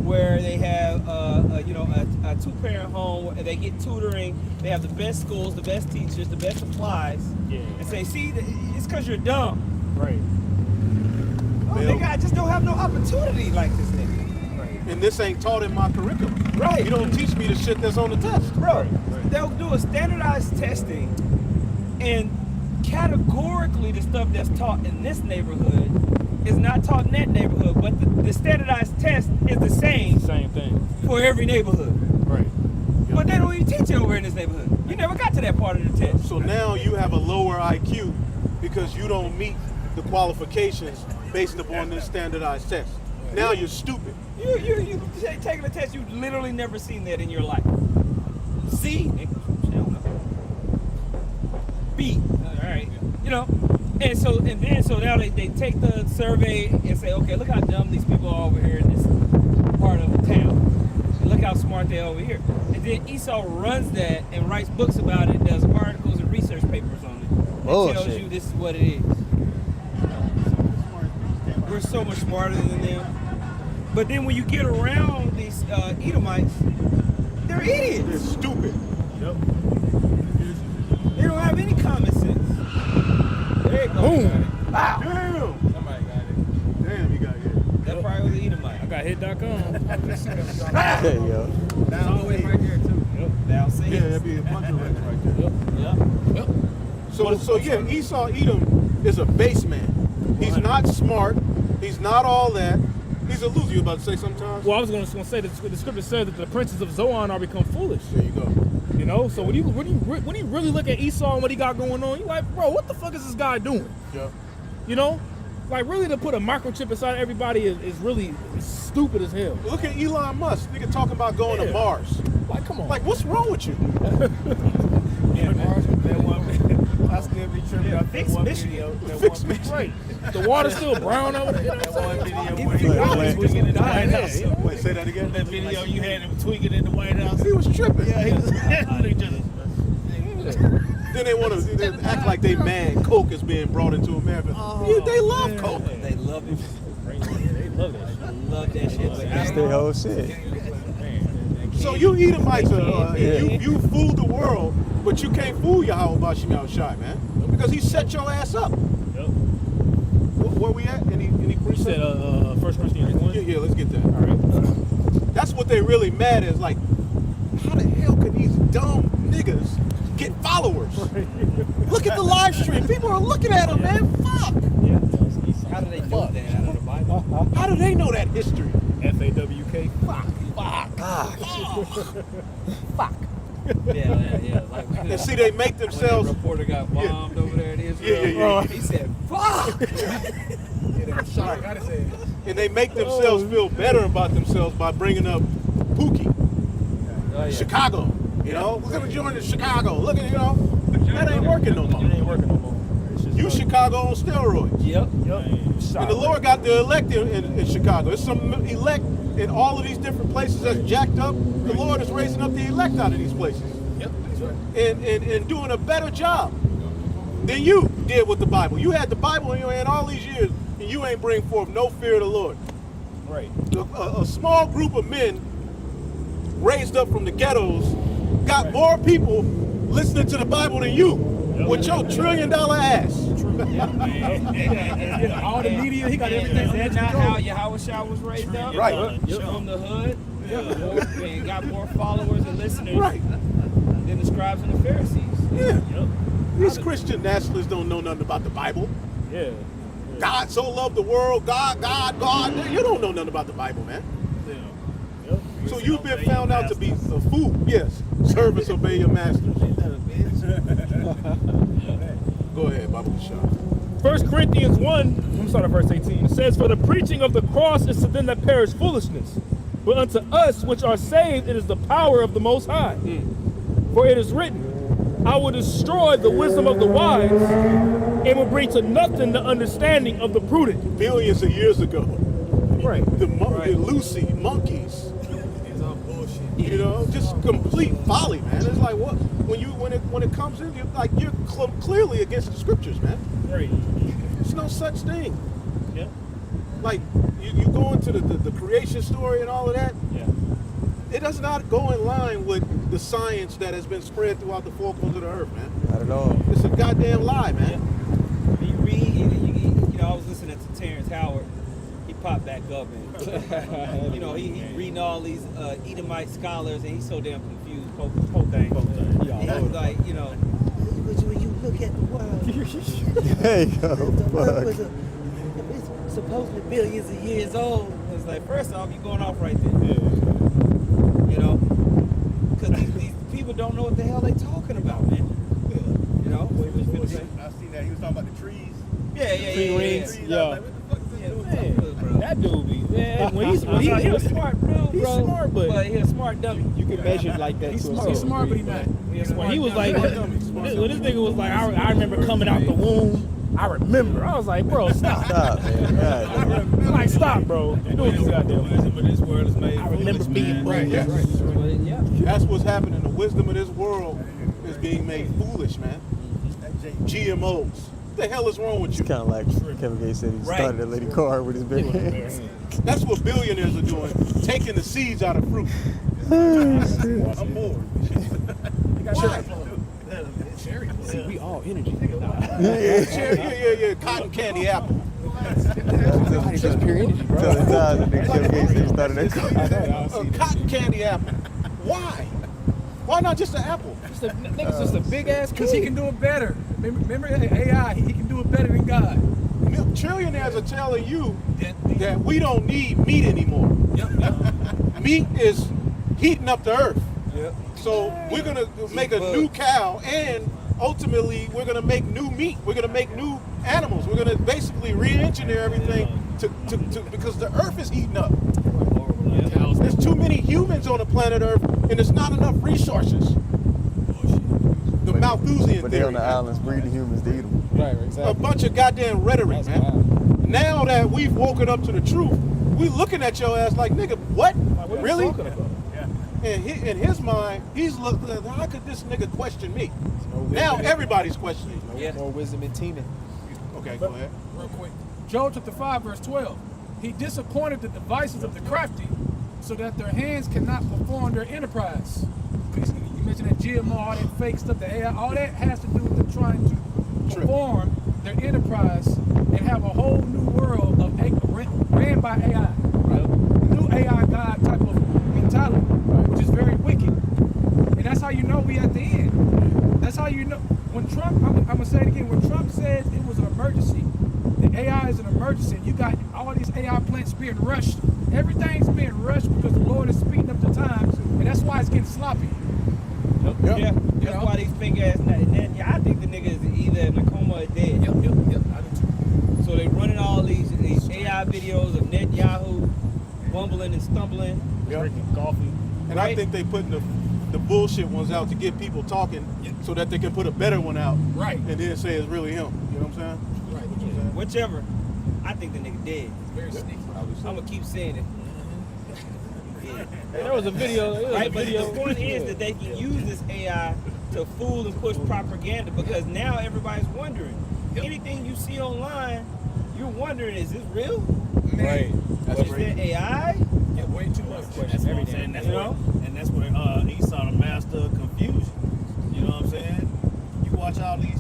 where they have a two-parent home, and they get tutoring, they have the best schools, the best teachers, the best supplies, and say, see, it's because you're dumb.
Right.
Oh, nigga, I just don't have no opportunity like this nigga.
And this ain't taught in my curriculum.
Right.
You don't teach me the shit that's on the test.
Bro, they'll do a standardized testing, and categorically the stuff that's taught in this neighborhood is not taught in that neighborhood, but the standardized test is the same
Same thing.
for every neighborhood.
Right.
But they don't even teach it over in this neighborhood. You never got to that part of the test.
So now you have a lower IQ because you don't meet the qualifications based upon this standardized test. Now you're stupid.
You taking a test you've literally never seen that in your life. C, hell no. B, all right, you know. And so now they take the survey and say, okay, look how dumb these people are over here in this part of the town. And look how smart they are over here. And then Esau runs that and writes books about it, does articles and research papers on it. And tells you this is what it is. We're so much smarter than them. But then when you get around these Edomites, they're idiots.
They're stupid.
Yep.
They don't have any common sense. There you go.
Boom.
Wow.
Damn.
Somebody got it.
Damn, you got hit.
That probably was an Edomite.
I got hit.com.
There you go.
That's all the way right there too.
Yep.
Now see.
Yeah, that'd be a bunch of wrecks right there.
Yep.
So yeah, Esau Edom is a base man. He's not smart. He's not all that. He's a loser. You about to say sometimes?
Well, I was going to say that the scripture says that the princes of Zoan are become foolish.
There you go.
You know, so when you really look at Esau and what he got going on, you're like, bro, what the fuck is this guy doing?
Yeah.
You know, like really to put a microchip inside everybody is really stupid as hell.
Look at Elon Musk. Nigga talking about going to Mars.
Like, come on.
Like, what's wrong with you?
Yeah, that one. I still be tripping out that one video.
Fix me.
Right. The water's still brown over there. You know what I'm
That
saying?
one video where he was tweaking in the White House.
Wait, say that again.
That video you had him tweaking in the White House.
He was tripping.
Yeah, he was. They just.
Then they want to act like they mad Coke is being brought into America. Yeah, they love Coke.
They love it.
They love that shit.
They love that shit. But
That's the whole shit.
So you Edomites, you fooled the world, but you can't fool Yahweh Bashim Yahushai, man, because he set your ass up.
Yep.
Where we at? Any
You
precept?
said 1 Corinthians 1?
Yeah, let's get that.
All right.
That's what they really mad at. Is like, how the hell can these dumb niggas get followers? Look at the live stream. People are looking at them, man. Fuck.
how do they know that out of the Bible?
How do they know that history?
FAWK.
Fuck.
Yeah. Like,
And see, they make
when that
themselves.
reporter got bombed over there in Israel.
Yeah.
He said, "Fuck."
Sorry. And they make themselves feel better about themselves by bringing up Pookie,
Oh, yeah.
Chicago. You know, we're gonna join in Chicago. Look at that ain't working no more.
It ain't working no more. It's just
You Chicago on steroids.
Yep.
And the Lord got the elect in Chicago. There's some elect in all of these different places that's jacked up. The Lord is raising up the elect out of these places.
Yep, that's right.
And doing a better job than you did with the Bible. You had the Bible in your hand all these years, and you ain't bring forth no fear of the Lord.
Right.
A small group of men raised up from the ghettos got more people listening to the Bible than you with your $1 trillion ass.
All the media, he got everything.
Is that not how Yahushua was raised up?
Right.
From the hood? And got more followers and listeners
Right.
than the scribes and the Pharisees.
Yeah.
Yep.
These Christian nationalists don't know nothing about the Bible.
Yeah.
God so loved the world, God. You don't know nothing about the Bible, man.
Yep.
So you've been found out to be a fool. Yes. Servants obey your masters. Go ahead, Baba Shah.
1 Corinthians 1, I'm starting at verse 18. It says, "For the preaching of the cross is to them that perish foolishness, but unto us which are saved it is the power of the Most High. For it is written, I will destroy the wisdom of the wise, and will bring to nothing the understanding of the prudent."
Billions of years ago,
Right.
the Lucy monkeys. You know, just complete folly, man. It's like what when it comes in, you're clearly against the scriptures, man.
Right.
There's no such thing.
Yeah.
Like you go into the creation story and all of that.
Yeah.
It does not go in line with the science that has been spread throughout the four corners of the earth, man.
Not at all.
It's a goddamn lie, man.
You read, I was listening to Terrence Howard. He popped back up and, he reading all these Edomite scholars, and he's so damn confused Pope thing.
Yeah,
He's like, you know, when you look at the world,
There you go.
the earth
Fuck.
was it's supposedly billions of years old. It's like, first off, you're going off right there. You know? Because these people don't know what the hell they talking about, man. You know? What was you say?
I seen that. He was talking about the trees.
Yeah. That dude be, man, when he's
He's a smart dude,
he's
bro.
smart, but
he's a smart dummy.
You can measure it like that.
He's
to a
smart,
certain
but he's
degree.
not.
when he was like, when this nigga was like, I remember coming out the womb. I remember. I was like, bro, stop.
Stop, man. God,
I'm like, stop, bro. You doing this goddamn.
But this world is made
I remember
foolish,
being
man.
Yeah.
That's what's happening. The wisdom of this world is being made foolish, man. GMOs. What the hell is wrong with
it's
you?
kind of like Kevin Gates said he started a lady car with his bare hands.
That's what billionaires are doing, taking the seeds out of fruit. I'm bored.
See, we all energy.
Yeah. Cotton candy apple.
Everybody's just pure energy, bro.
Tell the times that nigga Kevin Gates said he started that car.
A cotton candy apple. Why? Why not just an apple?
Niggas just a big ass
Because he can do it better. Remember AI, he can do it better than God.
Trillionaires are telling you that we don't need meat anymore. Meat is heating up the earth. So we're gonna make a new cow, and ultimately we're gonna make new meat. We're gonna make new animals. We're gonna basically re-engineer everything to because the earth is heating up. There's too many humans on the planet Earth, and there's not enough resources. The Malthusian
But they on
theory.
the islands breeding humans to eat them.
Right,
A
exactly.
bunch of goddamn rhetoric,
That's
man.
wild.
Now that we've woken up to the truth, we looking at your ass like, nigga, what?
What are you
Really?
talking about?
And in his mind, he's looking at, how could this nigga question me?
No wisdom.
Now everybody's questioning.
Yeah.
More wisdom in teaming.
Okay, go ahead.
Real quick. Job chapter 5, verse 12. He disappointed the devices of the crafty so that their hands cannot perform their enterprise. You mentioned that GMO, all that fake stuff, the AI, all that has to do with them trying to perform their enterprise and have a whole new world of ran by AI. Right? New AI God type of mentality, which is very wicked. And that's how you know we at the end. That's how you know. When Trump, I'm going to say it again, when Trump says it was an emergency, the AI is an emergency, and you got all these AI plants being rushed. Everything's being rushed because the Lord is speeding up the times, and that's why it's getting sloppy.
Yeah. That's why these fake ass I think the nigga is either in a coma or dead.
Yep. I do too.
So they running all these AI videos of Netanyahu bumbling and stumbling.
Drinking coffee.
And I think they putting the bullshit ones out to get people talking so that they can put a better one out.
Right.
And then say it's really him. You know what I'm saying?
Right.
Whichever. I think the nigga dead.
Very sneaky.
I'm gonna keep saying it. Yeah.
There was a video.
Right, but the point is that they can use this AI to fool and push propaganda because now everybody's wondering. Anything you see online, you're wondering, is this real?
Right.
That's
Is
crazy.
that AI?
Yeah, way too much.
That's what I'm saying. That's
You
where,
know?
and that's where Esau the master of confusion. You know what I'm saying? You watch all these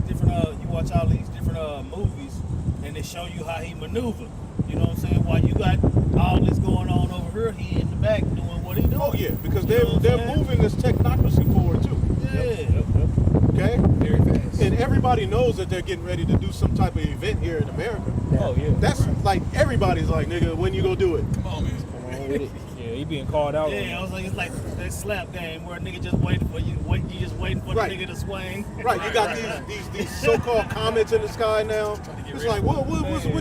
different movies, and they show you how he maneuvered. You know what I'm saying? While you got all this going on over here, he in the back doing what he doing.
Oh yeah, because
You know what I'm
they're
saying?
moving this technocracy forward too.
Yeah.
Okay?
Very fast.
And everybody knows that they're getting ready to do some type of event here in America.
Oh yeah.
That's like everybody's like, nigga, when you gonna do it?
Come on, man.
Come on with it. Yeah, he being called out.
Yeah, I was like, it's like that slap game where a nigga just waiting for you, just waiting for
Right.
the nigga to swing.
Right, you got these so-called comments in the sky now. It's like, what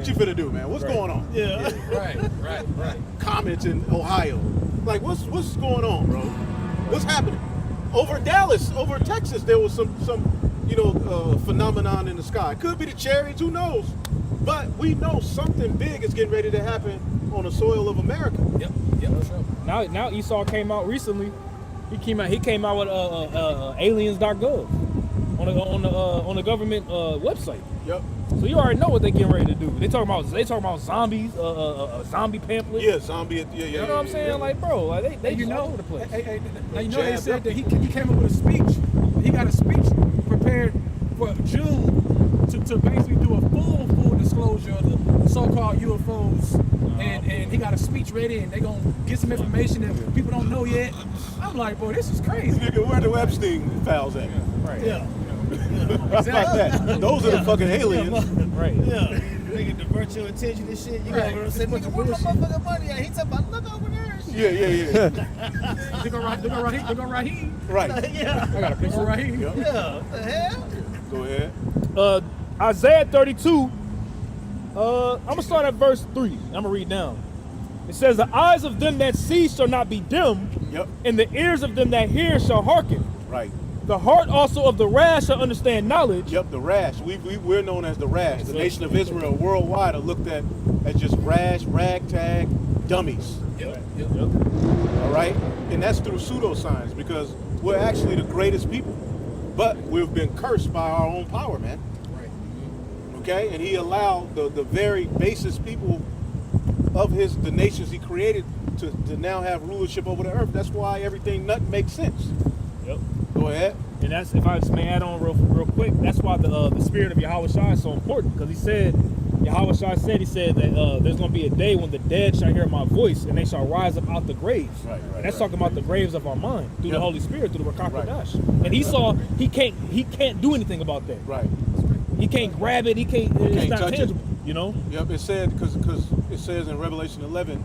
you finna do, man? What's going on?
Yeah.
Right.
Comments in Ohio. Like, what's going on, bro? What's happening? Over Dallas, over Texas, there was some phenomenon in the sky. Could be the cherries, who knows? But we know something big is getting ready to happen on the soil of America.
Yep, for sure.
Now Esau came out recently. He came out with aliens.gov on the government website.
Yep.
So you already know what they getting ready to do. They talking about zombies, zombie pamphlet.
Yeah, zombie. Yeah.
You know what I'm saying?
Yeah.
Like, bro, like they
You
just all
know,
over the place.
now you know they
Jabbed
said
up.
that he came up with a speech. He got a speech prepared for June to basically do a full disclosure of the so-called UFOs, and he got a speech ready, and they gonna get some information that people don't know yet. I'm like, boy, this is crazy.
Nigga, where the Epstein files at?
Right.
Yeah.
How about that? Those are the fucking aliens.
Right.
Yeah. Nigga divert your attention and shit. You
Right.
gotta say, nigga, where my motherfucking money at? He talking about, look over there. and shit.
Yeah.
They go Raheem.
Right.
Yeah.
I got a
They go
picture.
Raheem.
Yep.
Yeah. What the hell?
Go ahead.
Isaiah 32. I'm gonna start at verse 3. I'm gonna read down. It says, "The eyes of them that see shall not be dim,
Yep.
and the ears of them that hear shall hearken.
Right.
The heart also of the rash shall understand knowledge."
Yep, the rash. We're known as the rash. The nation of Israel worldwide are looked at as just ragtag dummies.
Yep.
All right? And that's through pseudoscience because we're actually the greatest people. But we've been cursed by our own power, man.
Right.
Okay? And he allowed the very basest people of the nations he created to now have rulership over the earth. That's why everything nothing makes sense.
Yep.
Go ahead.
And that's, if I just may add on real quick, that's why the spirit of Yahweh Shai is so important, because he said that there's going to be a day when the dead shall hear my voice and they shall rise up out the graves.
Right,
And that's talking about the graves of our mind through the
Yep.
Holy Spirit, through the Rakak
Right.
Kodash. And he saw he can't do anything about that.
Right.
He can't grab it. It's
can't
not
touch it.
tangible. You know.
Yep, it said because it says in Revelation 11,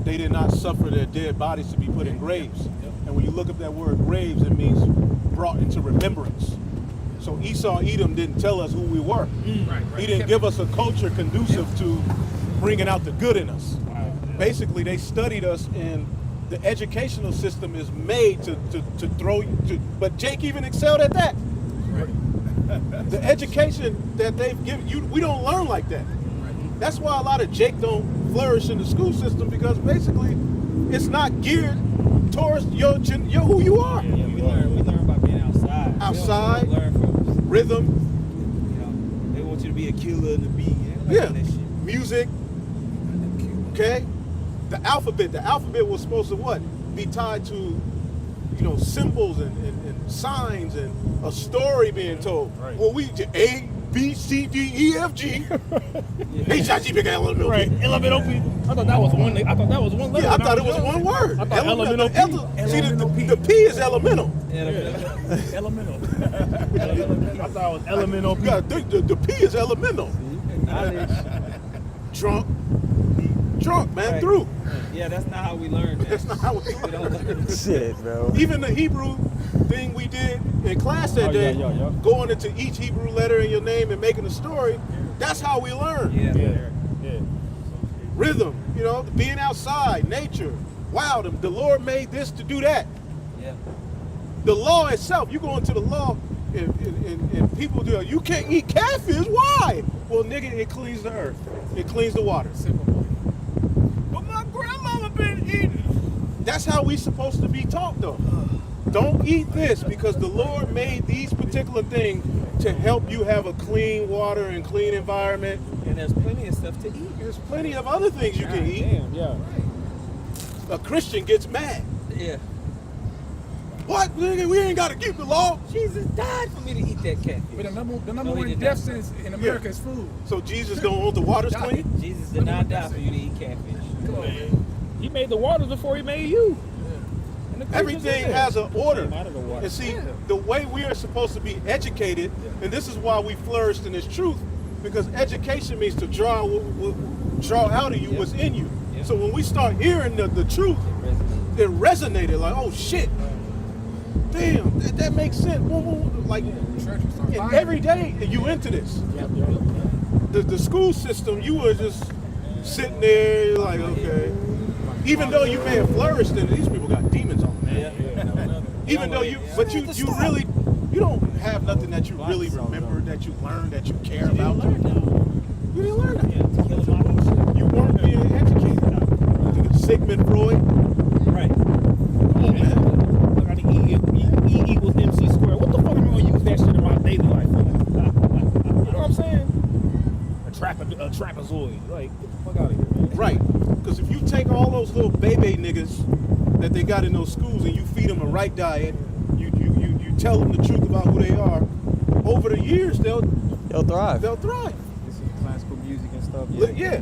they did not suffer their dead bodies to be put in graves. And when you look up that word graves, it means brought into remembrance. So Esau, Edom didn't tell us who we were.
Right.
He didn't give us a culture conducive to bringing out the good in us. Basically, they studied us, and the educational system is made to throw you. But Jake even excelled at that. The education that they've given you, we don't learn like that. That's why a lot of Jake don't flourish in the school system, because basically it's not geared towards your who you are.
Yeah, we learn by being outside.
Outside.
We don't learn from,
Rhythm,
you know, they want you to be a killer and a bee.
yeah,
That shit.
music, okay? The alphabet was supposed to what? Be tied to, symbols and signs and a story being told.
Right.
Well, we A, B, C, D, E, F, G, H, I, G, P, K, L, M, N, O, P.
Right. Elemental. I thought that was one. I thought that was one letter.
Yeah, I thought it was one word.
I thought elemental P.
See, the P is elemental.
Elemental.
I thought it was elemental.
You gotta think the P is elemental. Drunk, man,
Right.
through.
Yeah, that's not how we learn. Man.
That's not how we
We don't learn.
Shit, bro.
Even the Hebrew thing we did in class that day, going into each Hebrew letter in your name and making a story, that's how we learn.
Yeah.
Rhythm, being outside, nature. Wow, the Lord made this to do that.
Yeah.
The law itself, you go into the law and people do, you can't eat catfish, why? Well, nigga, it cleans the earth. It cleans the water.
But my grandmama been eating.
That's how we supposed to be taught, though. Don't eat this, because the Lord made these particular things to help you have a clean water and clean environment.
And there's plenty of stuff to eat.
There's plenty of other things you can eat.
Damn. Yeah.
A Christian gets mad.
Yeah.
What? Nigga, we ain't got to keep the law.
Jesus died for me to eat that catfish.
But the number
No, he
one
did
death
not.
sentence in America is food.
So Jesus don't want the waters clean?
Jesus did not die for you to eat catfish.
Come on, man.
He made the waters before he made you. And the creatures
Everything
in there.
has an order.
Came out of the water.
And see, the way we are supposed to be educated, and this is why we flourished in this truth, because education means to draw out of you what's in you.
Yeah.
So when we start hearing the truth, it resonated like, oh shit, damn, that makes sense. Like, and every day you into this. The school system, you were just sitting there you're like, okay. Even though you may have flourished in it, these people got demons on them, man. Even though you don't have nothing that you really remember, that you learned, that you care about. You didn't learn that. You weren't being educated. Sigmund Freud.
Right.
Come on, man.
I got to E equals MC squared. What the fuck am I going to use that shit in my daily life for? You know what I'm saying? A trapezoid. Like, get the fuck out of here, man.
Right. Because if you take all those little baby niggas that they got in those schools and you feed them the right diet, you tell them the truth about who they are, over the years they'll
They'll thrive.
they'll thrive.
This is classical music and stuff.
Yeah.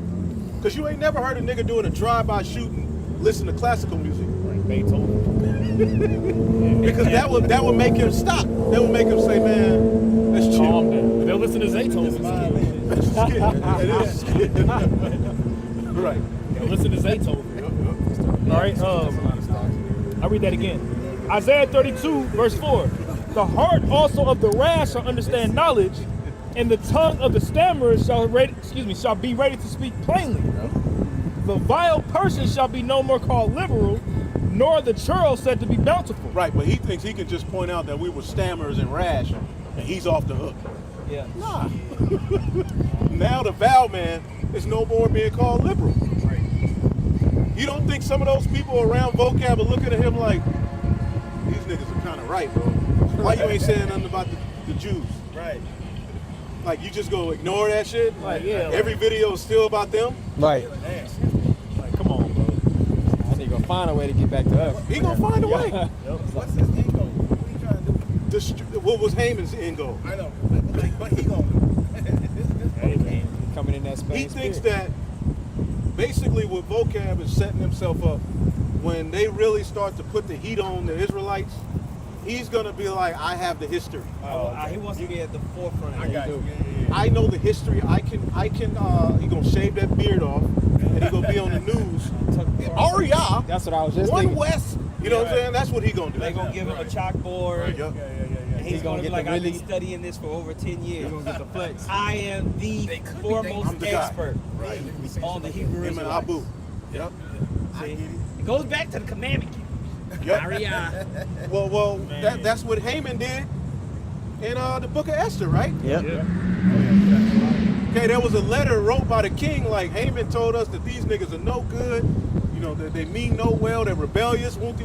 Because you ain't never heard a nigga doing a drive-by shooting, listen to classical music.
Like Beethoven.
Because that would make him stop. That would make him say, man, let's chill.
Calm down. They'll listen to Beethoven.
Let's just get it. Right.
They'll listen to Beethoven. All right. I'll read that again. Isaiah 32, verse 4. The heart also of the rash shall understand knowledge, and the tongue of the stammerer shall be ready to speak plainly. The vile person shall be no more called liberal, nor the churl said to be bountiful.
Right, but he thinks he can just point out that we were stammers and rash, and he's off the hook.
Yeah.
Nah. Now the Val man is no more being called liberal.
Right.
You don't think some of those people around vocab are looking at him like, these niggas are kind of right, bro. Why you ain't saying nothing about the Jews?
Right.
Like, you just go ignore that shit?
Like, yeah.
Every video is still about them?
Right.
Like, come on, bro.
I think gonna find a way to get back to us.
He gonna find a way.
What's his ego? What he trying to do?
What was Haman's end goal?
I know, but he gonna.
Hey, man.
Coming in that space.
He thinks that basically what vocab is setting himself up, when they really start to put the heat on the Israelites, he's gonna be like, I have the history.
He wants to be at the forefront.
I got you.
I know the history. I can he gonna shave that beard off and he gonna be on the news. Aria,
That's what I was just
One
thinking.
West. You know what I'm saying? That's what he gonna do.
They're going to give him a chalkboard.
Yup.
And he's going to be
get
like,
the
I've been
really-
studying this for over 10 years.
You're gonna get the flex.
I am the
I'm
foremost
the guy.
expert on the Hebrew
Him and
Israelites.
Abu. Yep.
See? It goes back to the commandment.
Yep.
Aria.
Well, that's what Haman did in the book of Esther, right?
Yep.
Okay, there was a letter wrote by the king, like, Haman told us that these niggas are no good, you know, that they mean no well, they're rebellious, won't.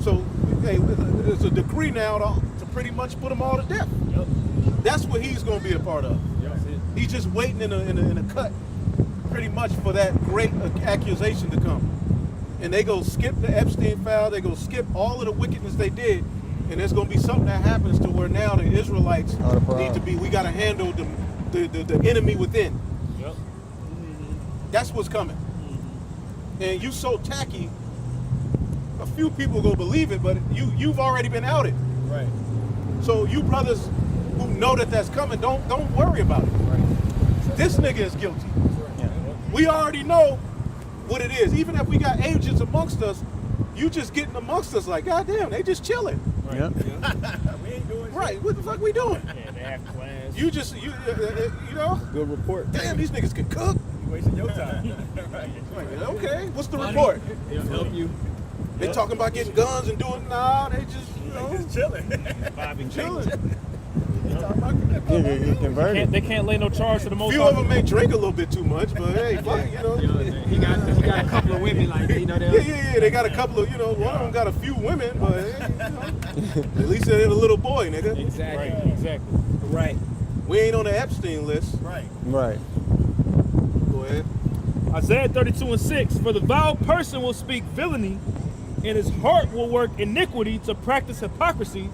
So, hey, there's a decree now to pretty much put them all to death.
Yep.
That's what he's going to be a part of. He's just waiting in a cut, pretty much, for that great accusation to come. And they go skip the Epstein file, they go skip all of the wickedness they did, and there's going to be something that happens to where now the Israelites need to be, we got to handle the enemy within.
Yep.
That's what's coming. And you so tacky, a few people go believe it, but you've already been outed.
Right.
So you brothers who know that that's coming, don't worry about it. This nigga is guilty. We already know what it is. Even if we got agents amongst us, you just getting amongst us like, goddamn, they just chilling.
Yep.
We ain't doing
Right? What the fuck we doing?
Yeah, they have class.
You know,
Good report.
damn, these niggas can cook.
You wasting your time. Right.
Like, okay, what's the report?
It'll help you.
They talking about getting guns and doing, nah, they just,
Just chilling.
Vibing.
chilling.
Converted.
They can't lay no charge to the
A
most.
few of them may drink a little bit too much, but hey, fuck it,
He got a couple of women like
Yeah, they got a couple of, one of them got a few women, but hey, at least they're a little boy, nigga.
Exactly.
Right, exactly.
Right.
We ain't on the Epstein list.
Right.
Right.
Go ahead.
Isaiah 32:6. For the vile person will speak villainy, and his heart will work iniquity to practice hypocrisy,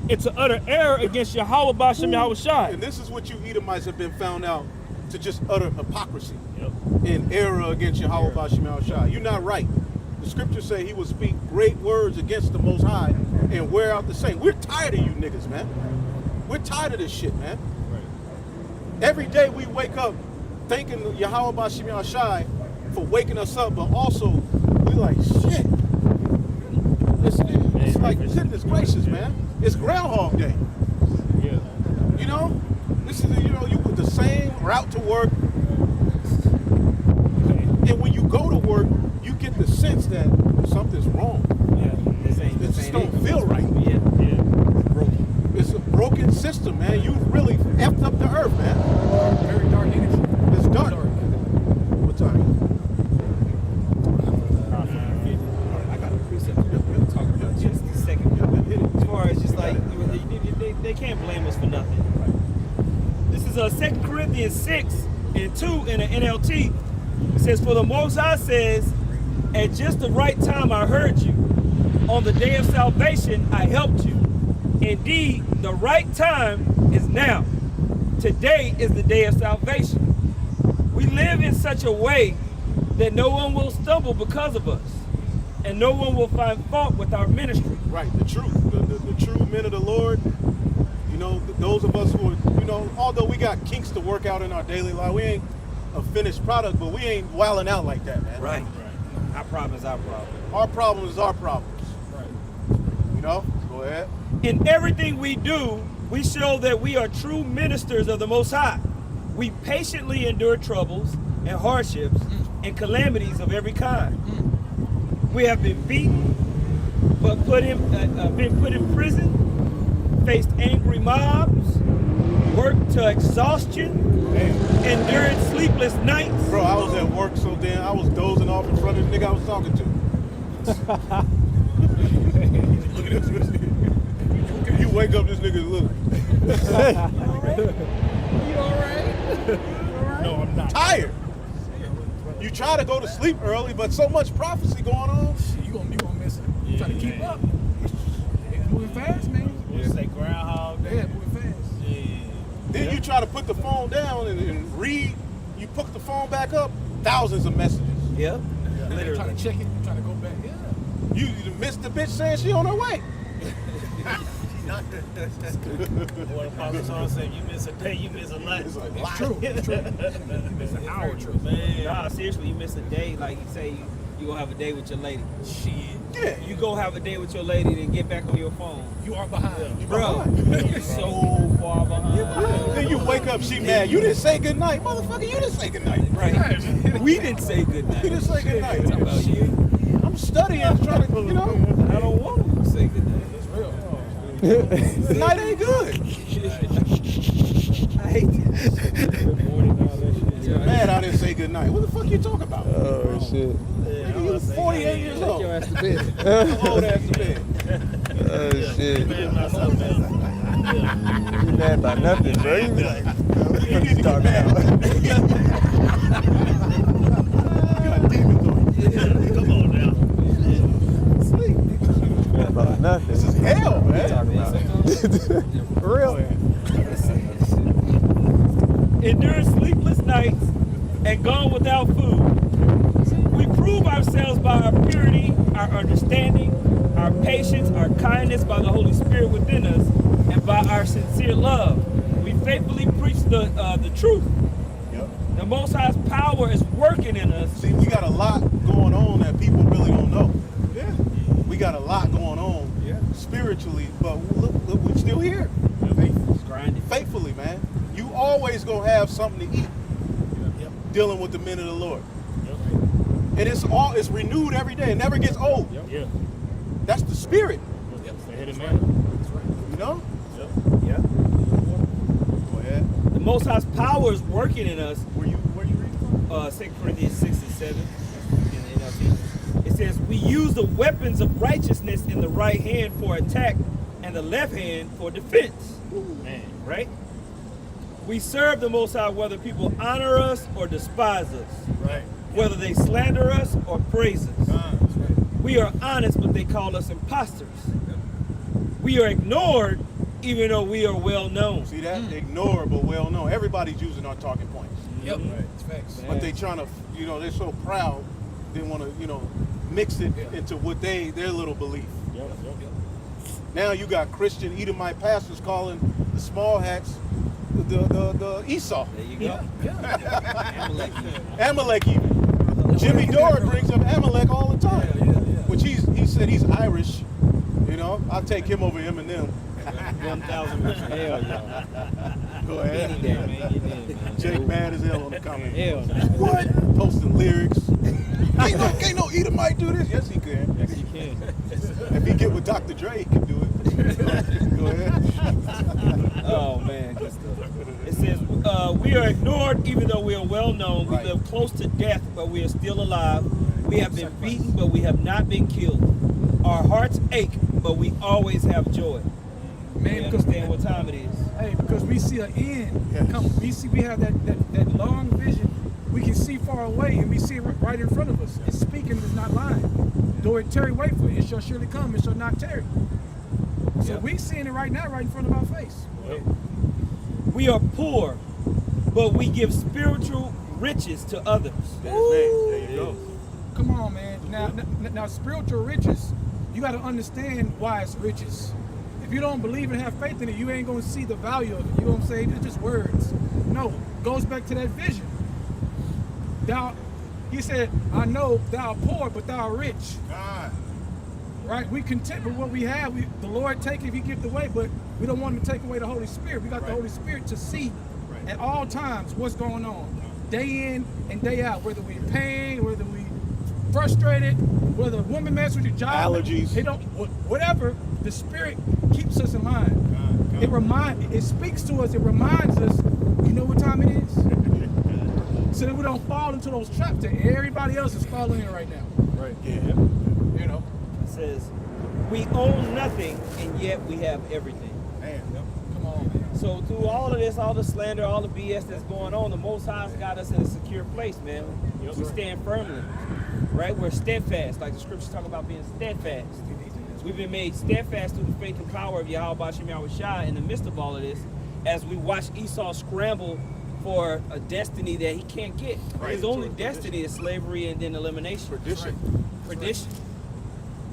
and to utter error against Yahweh Bashem Yahweh Shai.
And this is what you Edomites have been found out to just utter hypocrisy
Yep.
and error against Yahweh Bashem Shai. You're not right. The scriptures say he will speak great words against the Most High and wear out the saint. We're tired of you niggas, man. We're tired of this shit, man. Every day we wake up thanking Yahweh Bashem Shai for waking us up, but also we like, shit. It's like, goodness gracious, man. It's Groundhog Day.
Yeah.
You know, this is you with the same route to work, and when you go to work, you get the sense that something's wrong.
Yeah.
It just don't feel right.
Yeah.
Yeah.
It's a broken system, man. You really effed up the earth, man.
Very dark energy.
It's dark. What time?
I got a precept we'll talk about just a second. As far as just like, they can't blame us for nothing. This is 2 Corinthians 6:2 in the NLT. It says, for the Most High says, at just the right time I heard you. On the day of salvation I helped you. Indeed, the right time is now. Today is the day of salvation. We live in such a way that no one will stumble because of us, and no one will find fault with our ministry.
Right, the truth, the true men of the Lord. You know, those of us who are, you know, although we got kinks to work out in our daily life, we ain't a finished product, but we ain't wilding out like that, man.
Right. Our problem is our problem.
Our problem is our problems.
Right.
You know, go ahead.
In everything we do, we show that we are true ministers of the Most High. We patiently endure troubles and hardships and calamities of every kind. We have been beaten, but been put in prison, faced angry mobs, worked to exhaustion, endured sleepless nights.
Bro, I was at work so damn, I was dozing off in front of the nigga I was talking to. Look at this. You wake up, this nigga look.
You all right?
No, I'm not.
Tired. You try to go to sleep early, but so much prophecy going on.
You gonna miss it. You trying to keep up. It's moving fast, man.
You say Groundhog Day?
Yeah, moving fast.
Yeah.
Then you try to put the phone down and read. You pick the phone back up, thousands of messages.
Yep.
Trying
Literally.
to check it, trying to go back. Yeah.
You missed the bitch saying she on her way.
What Apostle Sean said, you miss a day, you miss a life.
It's a
It's
lot.
true. It's true.
It's an hour
Very true.
man.
Nah, seriously, you miss a day, like you say, you gonna have a day with your lady.
Shit.
Yeah.
You go have a day with your lady, then get back on your phone.
You are behind.
Bro, you're so far behind.
Then you wake up, she mad. You didn't say good night. Motherfucker, you didn't say good night.
Right. We didn't say good
You
night.
didn't say good night.
Talk about you.
I'm studying, trying to, you know,
I don't want to say good night.
It's real.
the night ain't good.
I hate that.
Mad I didn't say good night. What the fuck you talking about?
Oh shit.
Nigga, you 48 years old.
Your ass to bed.
Old ass to bed.
Oh shit.
Man, not something else.
You mad about nothing, bro. You be like, what the fuck you talking about?
You got demons on you.
Come on now.
Mad about nothing.
This is hell, man.
Talking about. For real?
Endured sleepless nights and gone without food. We prove ourselves by our purity, our understanding, our patience, our kindness by the Holy Spirit within us, and by our sincere love. We faithfully preach the truth.
Yep.
The Most High's power is working in us.
See, we got a lot going on that people really don't know.
Yeah.
We got a lot going on spiritually, but look, we're still here.
It's grinding.
Faithfully, man. You always gonna have something to eat. Dealing with the men of the Lord. And it's renewed every day. It never gets old.
Yeah.
That's the spirit.
Ahead of man.
You know?
Yeah.
Go ahead.
The Most High's power is working in us.
Where you reading from?
2 Corinthians 6 and 7 in the NLT. It says, we use the weapons of righteousness in the right hand for attack and the left hand for defense.
Man.
Right? We serve the Most High whether people honor us or despise us.
Right.
Whether they slander us or praise us. We are honest, but they call us imposters. We are ignored, even though we are well known.
See that? Ignore, but well known. Everybody's using our talking points.
Yep. It's facts.
But they trying to, you know, they're so proud, they want to, you know, mix it into what their little belief.
Yep.
Now you got Christian Edomite pastors calling the small hats the Esau.
There you go. Amalek.
Amalek even. Jimmy Dore brings up Amalek all the time. Which he said he's Irish. You know, I'll take him over Eminem.
1,000 hell yeah.
Go ahead.
Any day, man. You did, man.
Jake mad as hell on the comment.
Hell no.
What? Posting lyrics. Can't no Edomite do this. Yes, he can.
Yes, you can.
If he get with Dr. Dre, he can do it. Go ahead.
Oh man, good stuff. It says we are ignored even though we are well known.
Right.
We live close to death, but we are still alive. We have been beaten, but we have not been killed. Our hearts ache, but we always have joy.
Man,
We
because
understand what time it is.
hey, because we see an end.
Yes.
Come, we have that long vision. We can see far away, and we see it right in front of us. It's speaking, it's not lying. Though it tarry, wait for it. It shall surely come. It shall not tarry. So
Yeah.
we seeing it right now, right in front of our face.
We are poor, but we give spiritual riches to others.
There you go.
Come on, man. Now, spiritual riches, you got to understand why it's riches. If you don't believe and have faith in it, you ain't going to see the value of it. You know what I'm saying? It's just words. No, it goes back to that vision. He said, I know thou art poor, but thou art rich.
God.
Right? We content with what we have. The Lord take it if he gives it away, but we don't want him to take away the Holy Spirit. We got the Holy Spirit to see at all times what's going on, day in and day out, whether we're in pain, whether we frustrated, whether a woman mess with your job,
allergies,
whatever. The Spirit keeps us in line. It speaks to us. It reminds us. You know what time it is, so that we don't fall into those traps that everybody else is falling in right now.
Right. Yeah.
You know.
It says, we own nothing and yet we have everything.
Man.
Come on, man.
So through all of this, all the slander, all the BS that's going on, the Most High's got us in a secure place, man. We stand firmly, right? We're steadfast, like the scriptures talk about being steadfast. We've been made steadfast through the faith and power of Yahweh Shem Yahweh Shai in the midst of all of this, as we watch Esau scramble for a destiny that he can't get.
Right.
His only destiny is slavery and then elimination. Perdition.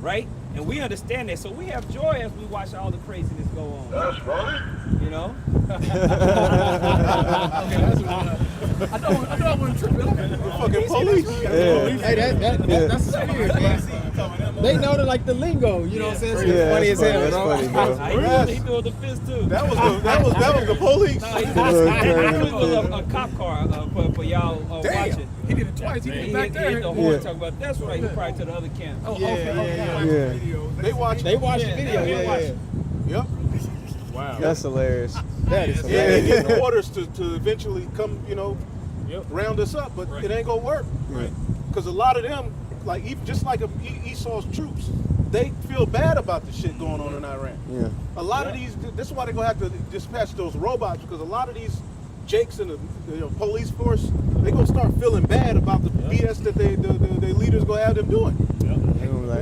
Right? And we understand that, so we have joy as we watch all the craziness go on.
That's funny.
You know?
Okay, that's what I don't want to trip it up.
Fucking police.
Hey, that's serious, man. They know the like the lingo, you know what I'm saying? So it's funny as hell, bro.
He threw the fist too.
That was the police.
No, he threw a cop car for y'all watching.
He did it twice. He did it
He
back
hit
there.
the horn talking about that's right. He probably to the other camp.
Oh, okay.
Yeah.
They watched
They watched the
Yeah,
video.
they watched
Yeah.
Yep.
Wow.
That's hilarious.
That is
Yeah, they
hilarious.
get orders to eventually come, round us up, but it ain't gonna work.
Right.
Because a lot of them, like just like Esau's troops, they feel bad about the shit going on in Iran.
Yeah.
A lot of these, this is why they're gonna have to dispatch those robots, because a lot of these jakes in the police force, they gonna start feeling bad about the BS that their leaders gonna have them doing.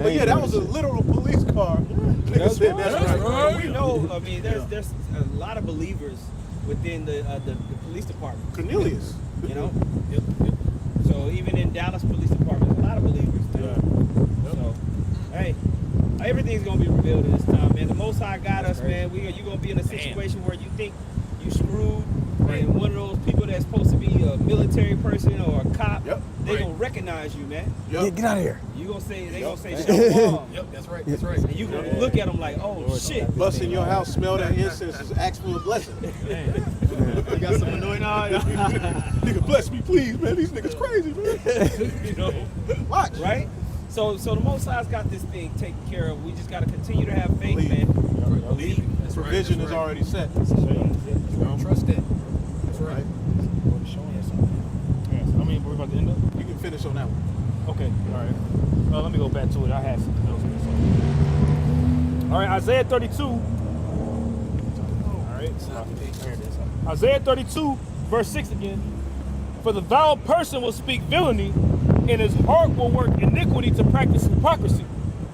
But yeah, that was a literal police car. Nigga said that's right.
We know. I mean, there's a lot of believers within the police department.
Cornelius.
You know. So even in Dallas Police Department, a lot of believers too. So, hey, everything's gonna be revealed in this time, man. The Most High got us, man. You're gonna be in a situation where you think you screwed, and one of those people that's supposed to be a military person or a cop, they gonna recognize you, man.
Get out of here.
They gonna say Shalom.
That's right. That's right.
And you gonna look at them like, oh shit.
Bust in your house, smell that incense, is ask for a blessing.
You got some annoying eyes.
Nigga, bless me, please, man. These niggas crazy, man.
You know,
Watch.
right? So the Most High's got this thing taken care of. We just gotta continue to have faith,
Believe.
man.
Believe. Provision is already set.
Trust it. That's right.
Yes. I mean, we're about to end up.
You can finish on that one.
Okay, all right. Let me go back to it. I had something else. All right, Isaiah 32. All right. Isaiah 32, verse 6 again. For the vile person will speak villainy, and his heart will work iniquity to practice hypocrisy,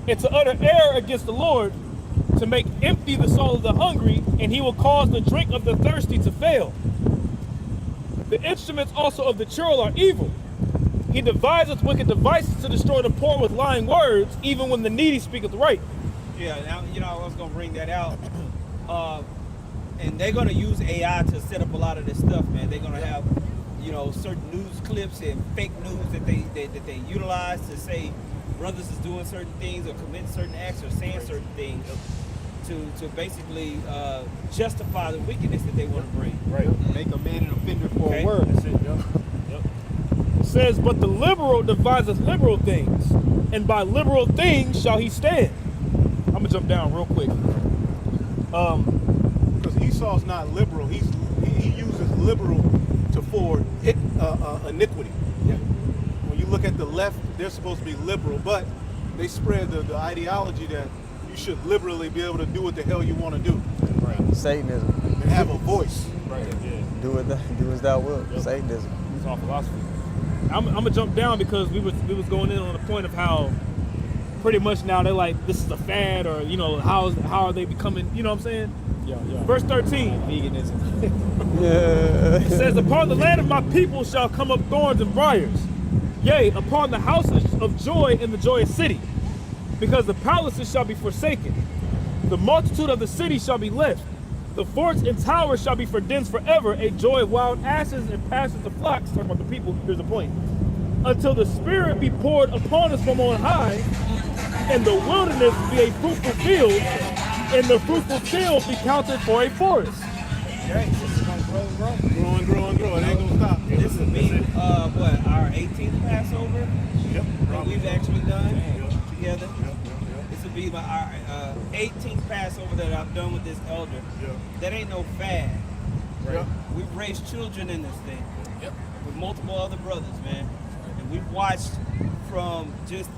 and to utter error against the Lord, to make empty the soul of the hungry, and he will cause the drink of the thirsty to fail. The instruments also of the churl are evil. He deviseth wicked devices to destroy the poor with lying words, even when the needy speaketh right.
Yeah, now, I was gonna bring that out. And they're gonna use AI to set up a lot of this stuff, man. They're gonna have, certain news clips and fake news that they utilize to say brothers is doing certain things or committing certain acts or saying certain things to basically justify the wickedness that they want to bring.
Right.
Make a man an offender for
Okay.
a word.
That's it. Yep. It says, but the liberal deviseth liberal things, and by liberal things shall he stand. I'm gonna jump down real quick.
Because Esau's not liberal. He uses liberal to forward iniquity.
Yeah.
When you look at the left, they're supposed to be liberal, but they spread the ideology that you should liberally be able to do what the hell you want to do
Satanism.
and have a voice.
Right. Yeah.
Do as thou wilt.
Yep.
Satanism.
It's all philosophy. I'm gonna jump down because we was going in on the point of how pretty much now they're like, this is a fad, or you know, how are they becoming? You know what I'm saying?
Yeah.
Verse 13.
Veganism.
It says, upon the land of my people shall come up thorns and briars. Yea, upon the houses of joy in the joyous city. Because the palaces shall be forsaken. The multitude of the city shall be left. The forts and towers shall be for dens forever. A joy of wild asses and pastures of flocks. Talking about the people, here's the point. Until the Spirit be poured upon us from on high. And the wilderness be a fruitful field. And the fruitful field be counted for a forest.
Right, this is gonna grow and grow.
Grow. It ain't gonna stop.
This will be what, our 18th Passover
Yep.
that we've actually done together.
Yep.
This will be our 18th Passover that I've done with this elder.
Yep.
That ain't no fad.
Yep.
We've raised children in this thing.
Yep.
With multiple other brothers, man. And we've watched from just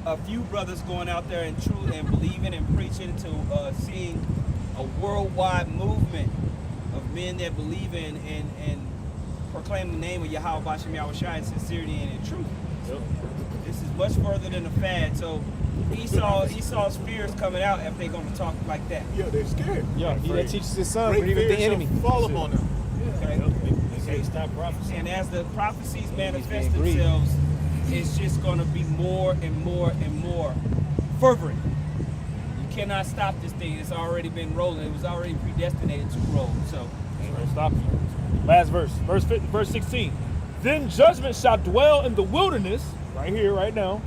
a few brothers going out there and truth and believing and preaching to seeing a worldwide movement of men that believe in and proclaim the name of Yahweh Bashem Yahushua in sincerity and in truth.
Yep.
This is much further than a fad. So Esau's fears coming out if they're gonna talk like that.
Yeah, they're scared.
Yeah, he that teaches his son,
Great
but even
fear
the enemy.
shall fall upon them.
Okay?
They say stop prophecy.
And as the prophecies manifest
being greedy.
themselves, it's just going to be more and more and more fervent. You cannot stop this thing. It's already been rolling. It was already predestinated to roll. So,
Stop. Last verse. Verse 16. Then judgment shall dwell in the wilderness, right here, right now,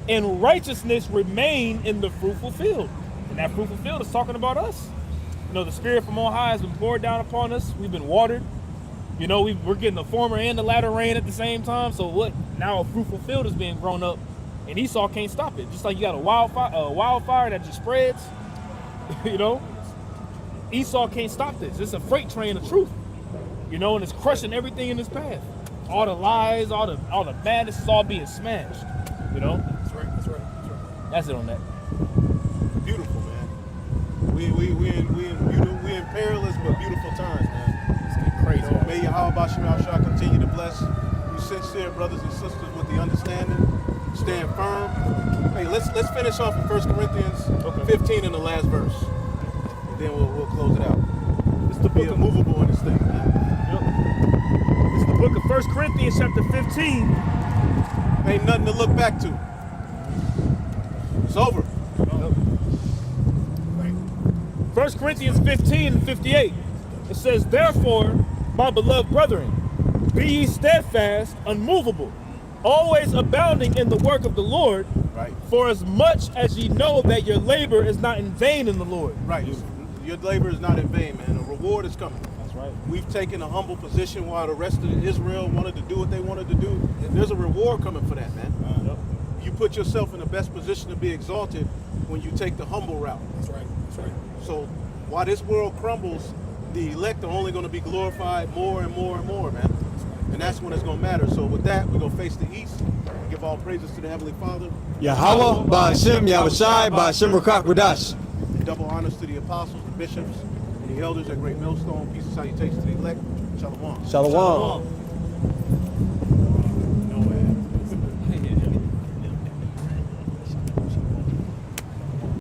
and righteousness remain in the fruitful field. And that fruitful field is talking about us. You know, the Spirit from on high has been poured down upon us. We've been watered. You know, we're getting the former and the latter rain at the same time. So what? Now a fruitful field is being grown up, and Esau can't stop it. Just like you got a wildfire that just spreads. You know, Esau can't stop this. It's a freight train of truth. You know, and it's crushing everything in its path. All the lies, all the madness is all being smashed. You know.
That's right.
That's it on that.
Beautiful, man. We in perilous but beautiful times, man.
Crazy.
You know, may Yahweh Bashem Yahushua continue to bless you sincere brothers and sisters with the understanding. Stand firm. Hey, let's finish off with 1 Corinthians 15 in the last verse. And then we'll close it out.
It's the
Be
book of
immovable in this thing, man.
It's the book of 1 Corinthians chapter 15.
Ain't nothing to look back to. It's over.
1 Corinthians 15 and 58. It says, therefore, my beloved brethren, be ye steadfast, unmovable, always abounding in the work of the Lord,
Right.
for as much as ye know that your labor is not in vain in the Lord.
Right. Your labor is not in vain, man. A reward is coming.
That's right.
We've taken a humble position while the rest of Israel wanted to do what they wanted to do. There's a reward coming for that, man.
Yep.
You put yourself in the best position to be exalted when you take the humble route.
That's right.
So while this world crumbles, the elect are only going to be glorified more and more and more, man. And that's when it's going to matter. So with that, we're going to face the east, give all praises to the Heavenly Father.
Yahweh, Ba'ashem, Yahushai, Ba'ashem Rakak Radash.
Double honors to the apostles, the bishops, and the elders at Great Millstone. Peace and salutations to the elect. Shalom.
Shalom.